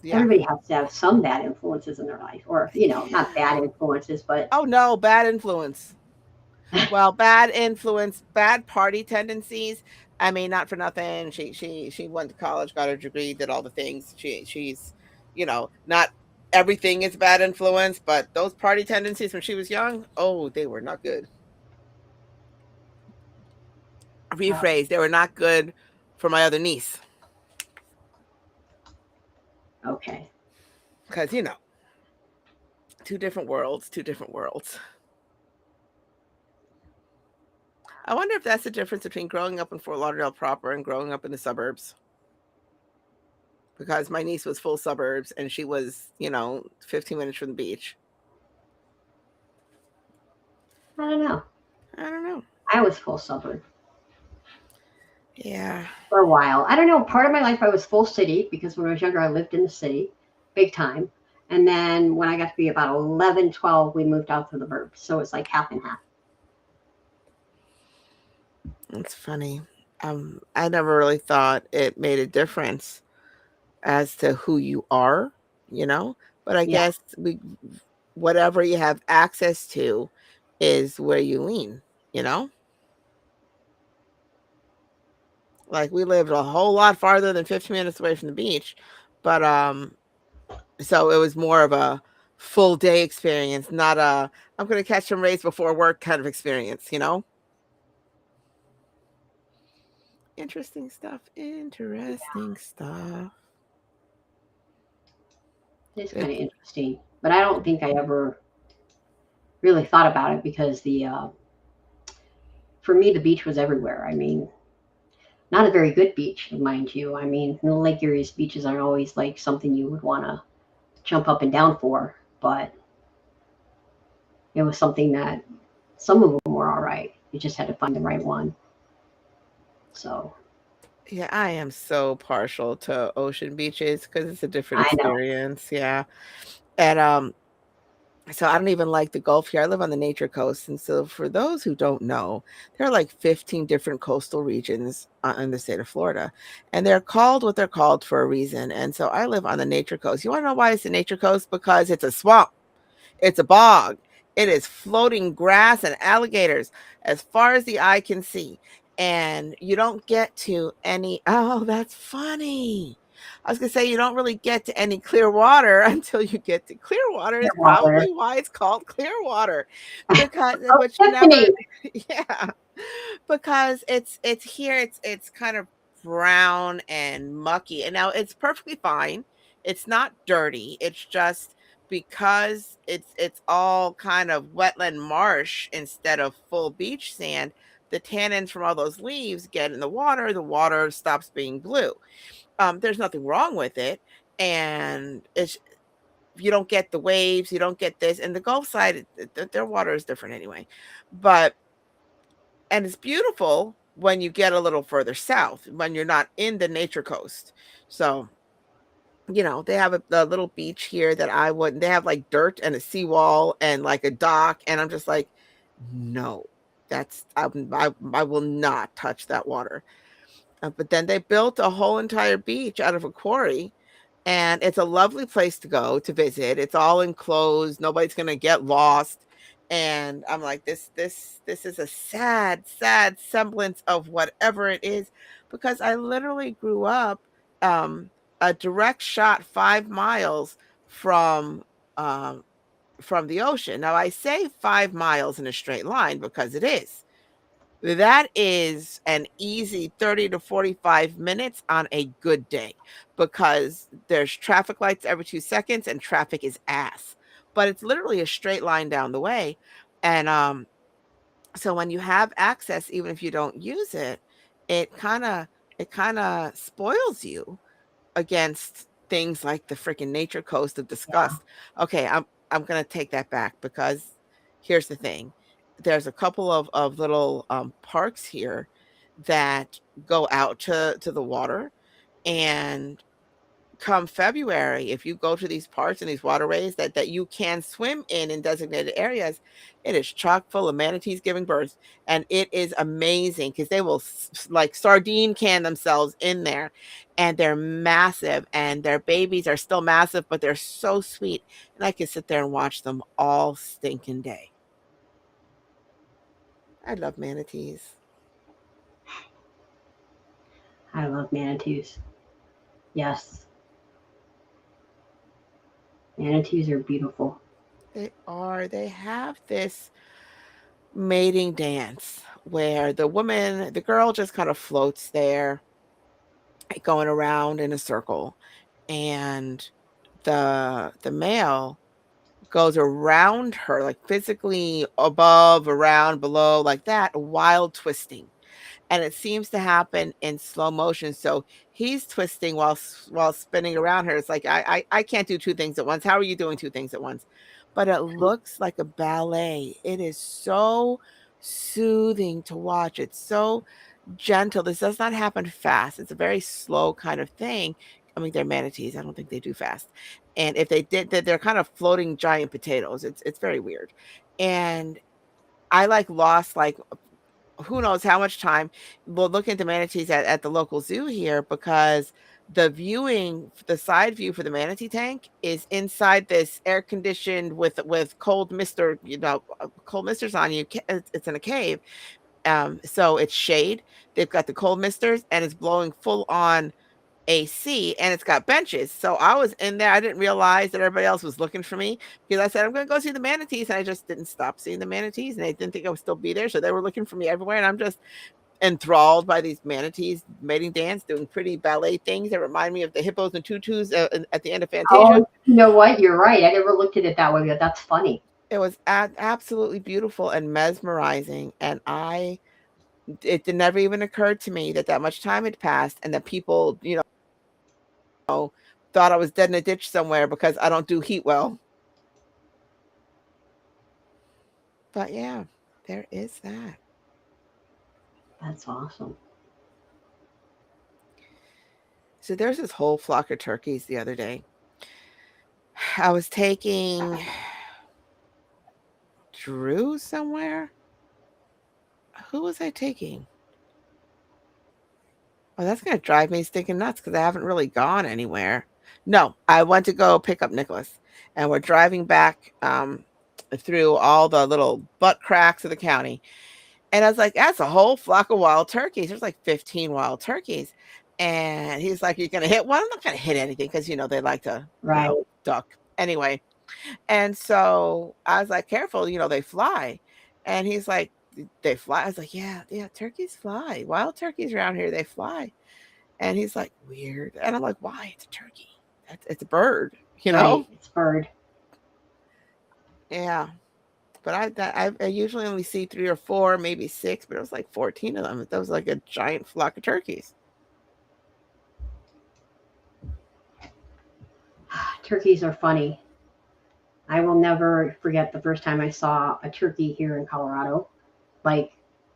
Yeah. Everybody has to have some bad influences in their life, or not bad influences, but Oh no, bad influence. Well, bad influence, bad party tendencies. I mean, not for nothing. She went to college, got her degree, did all the things. She's, not everything is bad influence, but those party tendencies when she was young, oh, they were not good. Rephrase, they were not good for my other niece. okay. Because, two different worlds, two different worlds. I wonder if that's the difference between growing up in Fort Lauderdale proper and growing up in the suburbs. Because my niece was full suburbs and she was, 15 minutes from the beach. I don't know. I don't know. I was full suburb Yeah. for a while. I don't know. Part of my life I was full city because when I was younger I lived in the city, big time. And then when I got to be about 11, 12, we moved out to the burbs. So it's like half and half. It's funny. I never really thought it made a difference as to who you are, you know? But I Yeah. guess whatever you have access to is where you lean, you know? Like we lived a whole lot farther than 15 minutes away from the beach, but so it was more of a full day experience, not a I'm going to catch some rays before work kind of experience, you know? Interesting stuff. Interesting stuff. It's Good. kind of interesting. But I don't think I ever really thought about it because for me, the beach was everywhere. I mean, not a very good beach, mind you. I mean, the Lake Erie's beaches aren't always like something you would want to jump up and down for, but it was something that some of them were all right. You just had to find the right one. So Yeah, I am so partial to ocean beaches because it's a different I know. experience. Yeah. And so I don't even like the Gulf here. I live on the nature coast. And so for those who don't know, there are like 15 different coastal regions in the state of Florida. And they're called what they're called for a reason. And so I live on the nature coast. You want to know why it's the nature coast? Because it's a swamp. It's a bog. It is floating grass and alligators as far as the eye can see. And you don't get to any, oh, that's funny. I was going to say, you don't really get to any clear water until you get to clear water, is Water. probably why it's called clear water. Because, Oh, but you never, Tiffany. yeah, because it's here, it's kind of brown and mucky. And now it's perfectly fine. It's not dirty. It's just because it's all kind of wetland marsh instead of full beach sand, the tannins from all those leaves get in the water stops being blue. There's nothing wrong with it, and it's you don't get the waves, you don't get this. And the Gulf side, their water is different anyway, but and it's beautiful when you get a little further south when you're not in the nature coast. So they have a little beach here that I wouldn't. They have like dirt and a seawall and like a dock, and I'm just like, no, I will not touch that water. But then they built a whole entire beach out of a quarry, and it's a lovely place to go to visit. It's all enclosed. Nobody's gonna get lost. And I'm like, this is a sad, sad semblance of whatever it is, because I literally grew up um, a direct shot 5 miles from um, from the ocean. Now, I say 5 miles in a straight line because it is. That is an easy 30 to 45 minutes on a good day because there's traffic lights every 2 seconds and traffic is ass. But it's literally a straight line down the way. And so when you have access, even if you don't use it, it kind of it kind of spoils you against things like the freaking nature coast of Yeah. disgust. Okay, I'm gonna take that back because here's the thing. There's a couple of little parks here that go out to the water, and come February, if you go to these parks and these waterways that you can swim in designated areas, it is chock full of manatees giving birth, and it is amazing because they will like sardine can themselves in there, and they're massive, and their babies are still massive, but they're so sweet, and I can sit there and watch them all stinking day. I love manatees. I love manatees. Yes, manatees are beautiful. They are. They have this mating dance where the girl just kind of floats there, going around in a circle, and the male goes around her, like physically above, around, below, like that, wild twisting. And it seems to happen in slow motion. So he's twisting while spinning around her. It's like I can't do two things at once. How are you doing two things at once? But it looks like a ballet. It is so soothing to watch. It's so gentle. This does not happen fast. It's a very slow kind of thing. I mean, they're manatees. I don't think they do fast. And if they did, they're kind of floating giant potatoes. It's very weird. And I like lost like who knows how much time looking at the manatees at the local zoo here because the side view for the manatee tank is inside this air conditioned with cold mister, cold misters on you. It's in a cave. So it's shade. They've got the cold misters and it's blowing full on AC and it's got benches. So I was in there. I didn't realize that everybody else was looking for me because I said, I'm going to go see the manatees. And I just didn't stop seeing the manatees and they didn't think I would still be there. So they were looking for me everywhere. And I'm just enthralled by these manatees mating dance, doing pretty ballet things that remind me of the hippos and tutus at the end of Fantasia. Oh, you know what? You're right. I never looked at it that way, but that's funny. It was absolutely beautiful and mesmerizing. And it never even occurred to me that much time had passed and that people, thought I was dead in a ditch somewhere because I don't do heat well. But yeah, there is that. That's awesome. So there's this whole flock of turkeys the other day. I was taking Drew somewhere. Who was I taking? Well, that's going to drive me stinking nuts because I haven't really gone anywhere. No, I went to go pick up Nicholas, and we're driving back through all the little butt cracks of the county. And I was like, that's a whole flock of wild turkeys. There's like 15 wild turkeys. And he's like, you're going to hit one? I'm not going to hit anything because, they like to, Right. duck. Anyway, and so I was like, careful, they fly. And he's like, they fly. I was like, yeah, turkeys fly. Wild turkeys around here, they fly. And he's like, weird. And I'm like, why? It's a turkey. It's a bird, Right. It's bird. Yeah. But I usually only see 3 or 4, maybe 6, but it was like 14 of them. That was like a giant flock of turkeys. Turkeys are funny. I will never forget the first time I saw a turkey here in Colorado, like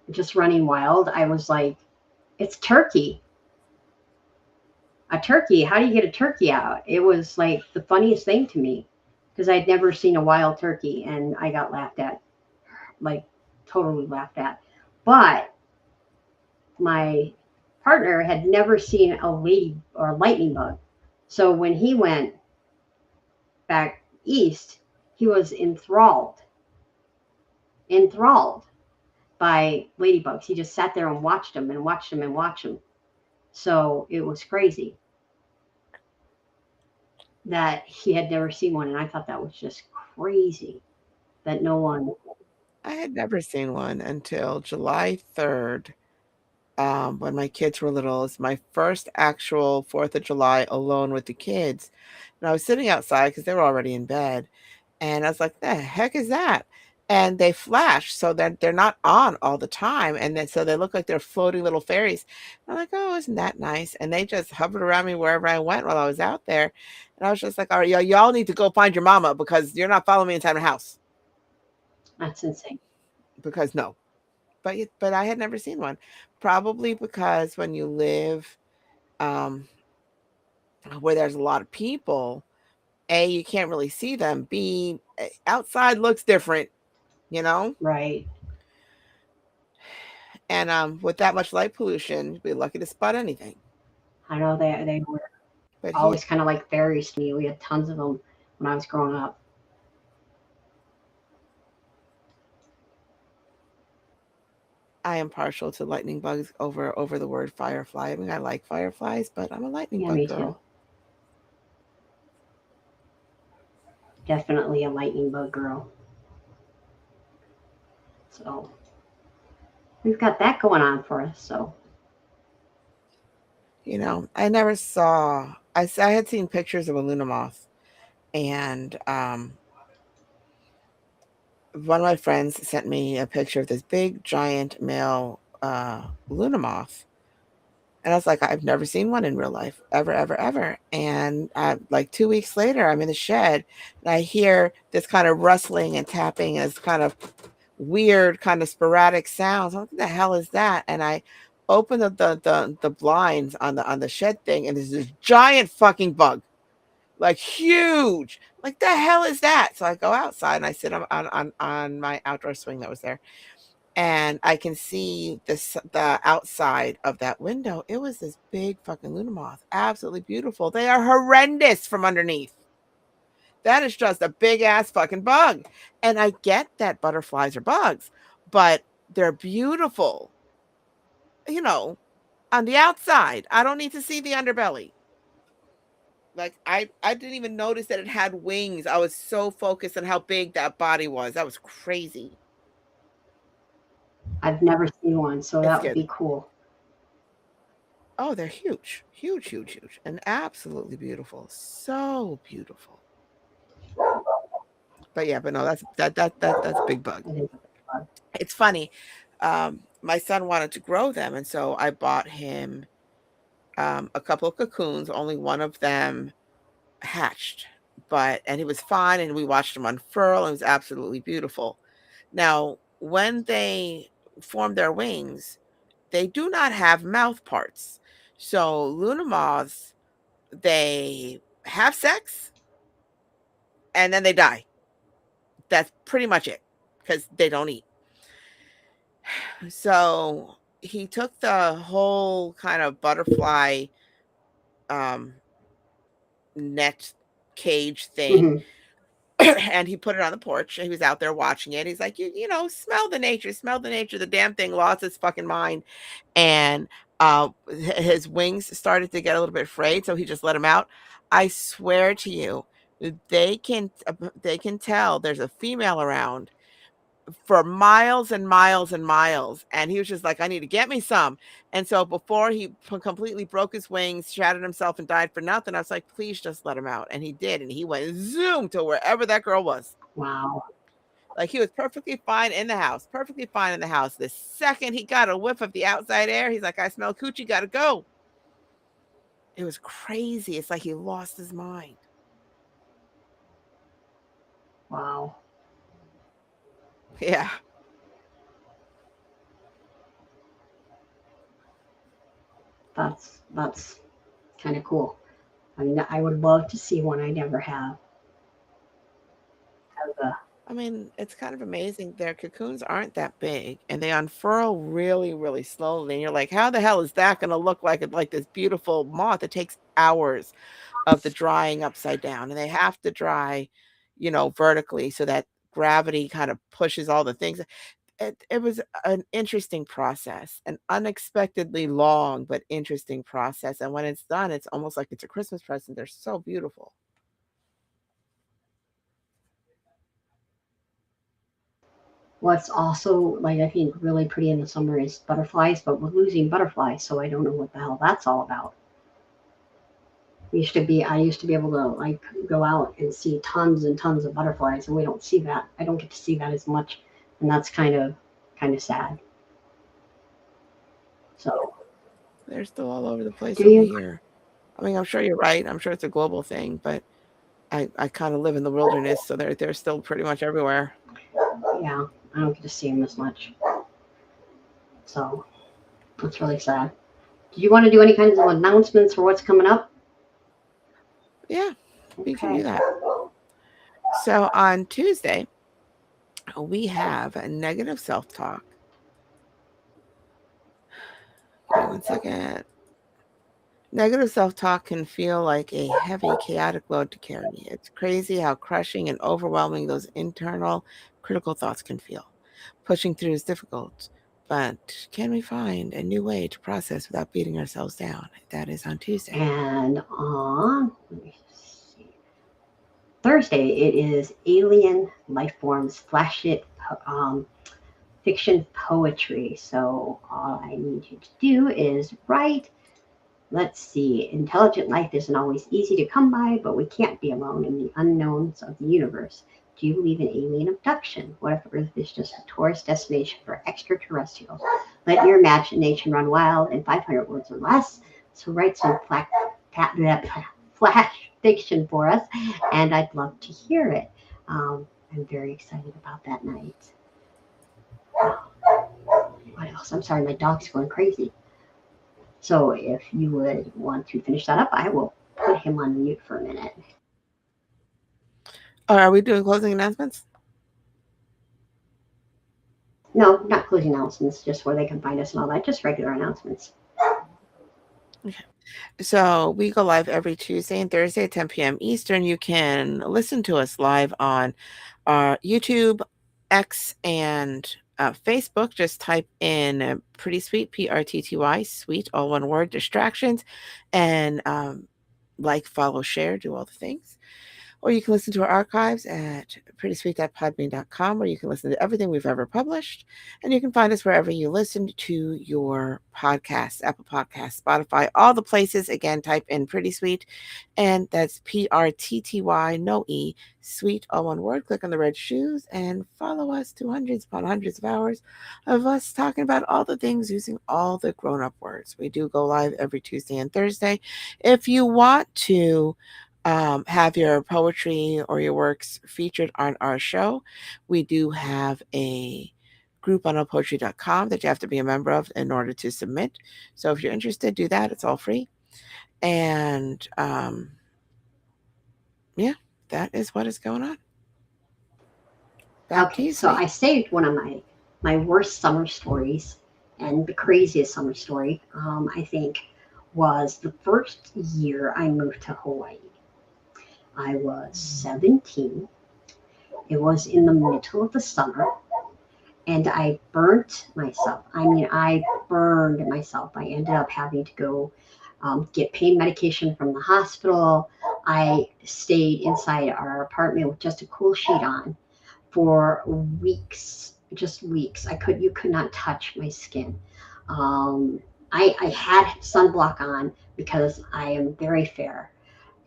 just running wild. I was like, it's turkey. A turkey. How do you get a turkey out? It was like the funniest thing to me because I'd never seen a wild turkey and I got laughed at, like totally laughed at. But my partner had never seen a lady or lightning bug. So when he went back east, he was enthralled by ladybugs. He just sat there and watched them and watched them and watched them. So it was crazy that he had never seen one. And I thought that was just crazy that no one. I had never seen one until July 3rd, when my kids were little. It's my first actual 4th of July alone with the kids. And I was sitting outside because they were already in bed. And I was like, the heck is that? And they flash so that they're not on all the time. And then so they look like they're floating little fairies. I'm like, oh, isn't that nice? And they just hovered around me wherever I went while I was out there. And I was just like, all right, y'all need to go find your mama because you're not following me inside the house. That's insane. Because no. But I had never seen one. Probably because when you live um where there's a lot of people, A, you can't really see them. B, outside looks different, you know? Right. And with that much light pollution, you'd be lucky to spot anything. I know they were But he always kind of like fairies to me. We had tons of them when I was growing up. I am partial to lightning bugs over the word firefly. I mean, I like fireflies, but I'm a lightning Yeah, bug me too. girl. Definitely a lightning bug girl. So we've got that going on for us. So You know, I never saw. I had seen pictures of a Luna moth, and one of my friends sent me a picture of this big giant male Luna moth. And I was like, I've never seen one in real life, ever, ever, ever. And like 2 weeks later, I'm in the shed and I hear this kind of rustling and tapping and this kind of weird, kind of sporadic sounds. I'm like, what the hell is that? And I open the blinds on the shed thing, and there's this giant fucking bug, like huge. Like the hell is that? So I go outside and I sit on my outdoor swing that was there, and I can see the outside of that window. It was this big fucking Luna moth, absolutely beautiful. They are horrendous from underneath. That is just a big ass fucking bug. And I get that butterflies are bugs, but they're beautiful, you know, on the outside. I don't need to see the underbelly. Like I didn't even notice that it had wings. I was so focused on how big that body was. That was crazy. I've never seen one, so It that would scared be me. cool. Oh, they're huge, huge, huge, huge, and absolutely beautiful. So beautiful. But yeah, but no, that's a big bug. It is a big bug. It's funny. My son wanted to grow them, and so I bought him a couple of cocoons. Only one of them hatched, and he was fine, and we watched him unfurl. It was absolutely beautiful. Now, when they form their wings, they do not have mouth parts. So Luna moths, they have sex and then they die. That's pretty much it because they don't eat. So he took the whole kind of butterfly um, net cage thing Mhm. and he put it on the porch. He was out there watching it. He's like, you know, smell the nature, smell the nature. The damn thing lost its fucking mind. And his wings started to get a little bit frayed, so he just let him out. I swear to you, they can tell there's a female around for miles and miles and miles. And he was just like, I need to get me some. And so before he completely broke his wings, shattered himself, and died for nothing, I was like, please just let him out. And he did. And he went zoom to wherever that girl was. Wow. Like he was perfectly fine in the house, perfectly fine in the house. The second he got a whiff of the outside air, he's like, I smell coochie, gotta go. It was crazy. It's like he lost his mind. Wow. Yeah. That's kind of cool. I mean, I would love to see one. I never have. As a, I mean, it's kind of amazing. Their cocoons aren't that big and they unfurl really, really slowly. And you're like, how the hell is that going to look like this beautiful moth? It takes hours of the drying upside down, and they have to dry, vertically so that gravity kind of pushes all the things. It was an interesting process, an unexpectedly long but interesting process. And when it's done, it's almost like it's a Christmas present. They're so beautiful. What's also like I think really pretty in the summer is butterflies, but we're losing butterflies, so I don't know what the hell that's all about. I used to be able to like go out and see tons and tons of butterflies, and we don't see that. I don't get to see that as much, and that's kind of sad. So They're still all over the place do over you? here. I mean, I'm sure you're right. I'm sure it's a global thing, but I kind of live in the wilderness, so they're still pretty much everywhere. Yeah, I don't get to see them as much, so that's really sad. Do you want to do any kinds of announcements for what's coming up? Yeah, we can Okay. do that. So on Tuesday, we have a negative self-talk. Give me one second. Negative self-talk can feel like a heavy, chaotic load to carry. It's crazy how crushing and overwhelming those internal, critical thoughts can feel. Pushing through is difficult, but can we find a new way to process without beating ourselves down? That is on Tuesday. And on let me see, Thursday, it is Alien Life Forms Flashit um, Fiction Poetry. So all I need you to do is write. Let's see. Intelligent life isn't always easy to come by, but we can't be alone in the unknowns of the universe. Do you believe in alien abduction? What if Earth is just a tourist destination for extraterrestrials? Let your imagination run wild in 500 words or less. So write some flash fiction for us, and I'd love to hear it. I'm very excited about that night. What else? I'm sorry, my dog's going crazy. So if you would want to finish that up, I will put him on mute for a minute. Are we doing closing announcements? No, not closing announcements, just where they can find us and all that, just regular announcements. Okay. So we go live every Tuesday and Thursday at 10 p.m. Eastern. You can listen to us live on YouTube, X, and Facebook. Just type in PrttySweet, PrttySweet, sweet, all one word, distractions, and like, follow, share, do all the things. Or you can listen to our archives at PrttySweet.podbean.com, where you can listen to everything we've ever published. And you can find us wherever you listen to your podcasts, Apple Podcasts, Spotify, all the places. Again, type in Pretty Sweet, and that's PrttySweet, no E, sweet, all one word. Click on the red shoes and follow us to hundreds upon hundreds of hours of us talking about all the things using all the grown up words. We do go live every Tuesday and Thursday. If you want to have your poetry or your works featured on our show, we do have a group on poetry.com that you have to be a member of in order to submit. So if you're interested, do that. It's all free. And yeah, that is what is going on. Back to Okay, you, so Sweet. I saved one of my worst summer stories, and the craziest summer story, I think, was the first year I moved to Hawaii. I was 17. It was in the middle of the summer, and I burnt myself. I mean, I burned myself. I ended up having to go get pain medication from the hospital. I stayed inside our apartment with just a cool sheet on for weeks, just weeks. You could not touch my skin. Um, I had sunblock on because I am very fair,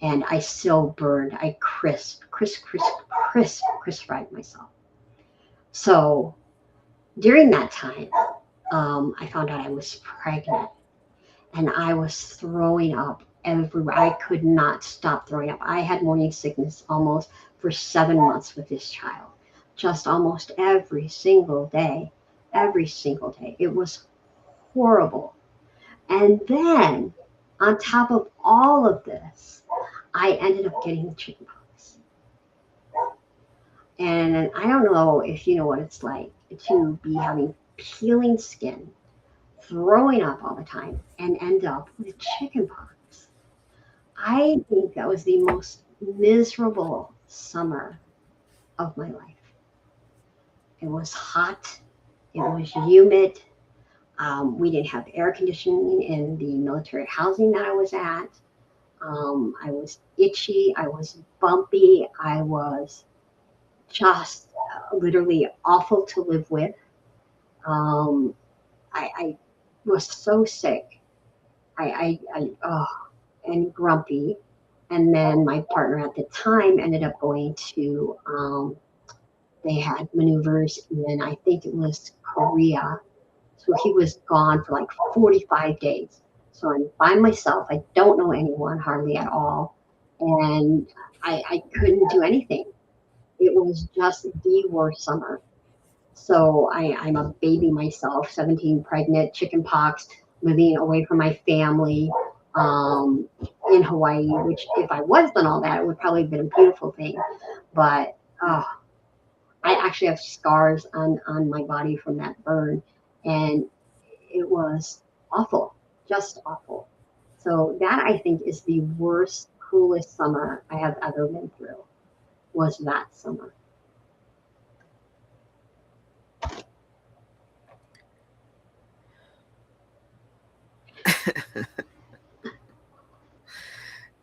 and I still burned. I crisp fried myself. So during that time, I found out I was pregnant, and I was throwing up everywhere. I could not stop throwing up. I had morning sickness almost for 7 months with this child, just almost every single day, every single day. It was horrible. And then, on top of all of this, I ended up getting the chickenpox. And I don't know if you know what it's like to be having peeling skin, throwing up all the time, and end up with chickenpox. I think that was the most miserable summer of my life. It was hot, it was humid. We didn't have air conditioning in the military housing that I was at. I was itchy, I was bumpy, I was just literally awful to live with. Um, I was so sick. Oh, and grumpy. And then my partner at the time ended up going to, they had maneuvers in, I think it was Korea. So he was gone for like 45 days. So I'm by myself. I don't know anyone hardly at all. And I couldn't do anything. It was just the worst summer. So I'm a baby myself, 17, pregnant, chicken pox, living away from my family um, in Hawaii, which if I was done all that, it would probably have been a beautiful thing. But I actually have scars on my body from that burn. And it was awful, just awful. So that I think is the worst, cruelest summer I have ever been through was that summer.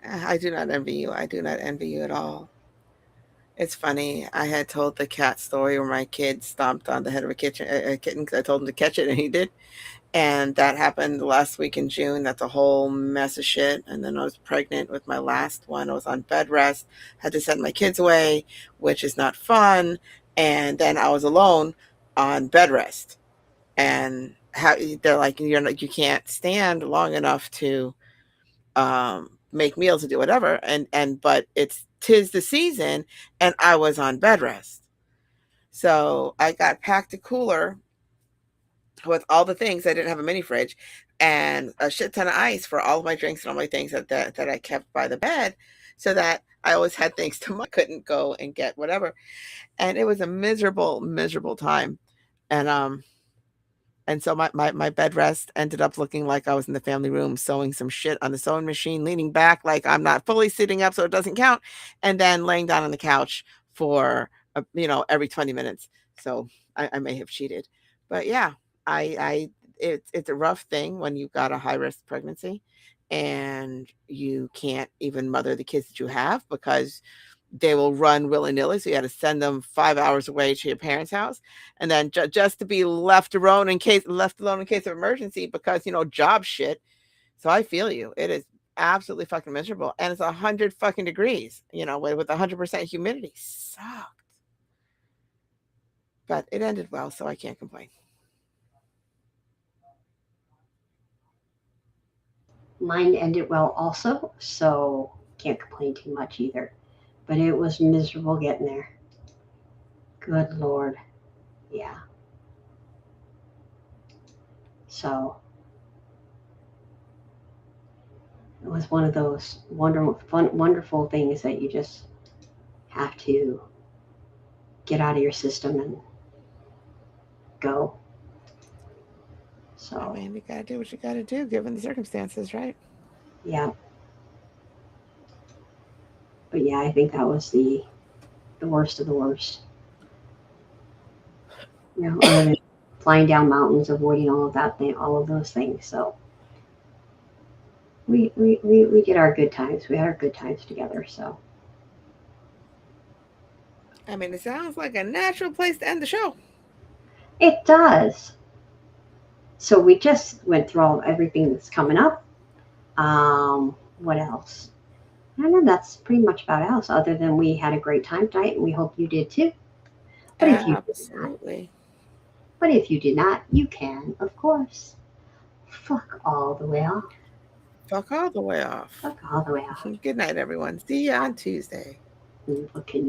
I do not envy you. I do not envy you at all. It's funny. I had told the cat story where my kid stomped on the head of a kitten because I told him to catch it, and he did. And that happened last week in June. That's a whole mess of shit. And then I was pregnant with my last one. I was on bed rest, had to send my kids away, which is not fun. And then I was alone on bed rest. And how they're like, you can't stand long enough to make meals and do whatever. But it's tis the season, and I was on bed rest. So I got packed a cooler with all the things. I didn't have a mini fridge and a shit ton of ice for all of my drinks and all my things that I kept by the bed, so that I always had things to couldn't go and get whatever. And it was a miserable, miserable time. And so my bed rest ended up looking like I was in the family room sewing some shit on the sewing machine, leaning back like I'm not fully sitting up so it doesn't count, and then laying down on the couch for every 20 minutes. So I may have cheated. But yeah, it's a rough thing when you've got a high risk pregnancy and you can't even mother the kids that you have because they will run willy-nilly. So you had to send them 5 hours away to your parents' house, and then just to be left alone in case of emergency because job shit. So I feel you. It is absolutely fucking miserable, and it's 100 fucking degrees. With 100% humidity. Sucked, but it ended well, so I can't complain. Mine ended well also, so can't complain too much either. But it was miserable getting there. Good Lord. Yeah. So it was one of those wonderful things that you just have to get out of your system and go. I So, mean, you gotta do what you gotta do given the circumstances, right? yeah. But yeah, I think that was the worst of the worst. Other than flying down mountains, avoiding all of that thing, all of those things. So we did our good times. We had our good times together. So I mean, it sounds like a natural place to end the show. it does. So we just went through everything that's coming up. What else? I don't know. That's pretty much about else. Other than we had a great time tonight, and we hope you did too. But if you did not, Absolutely. you can, of course, fuck all the way off. Fuck all the way off. Fuck all the way off. Good night, everyone. See you on Tuesday. What can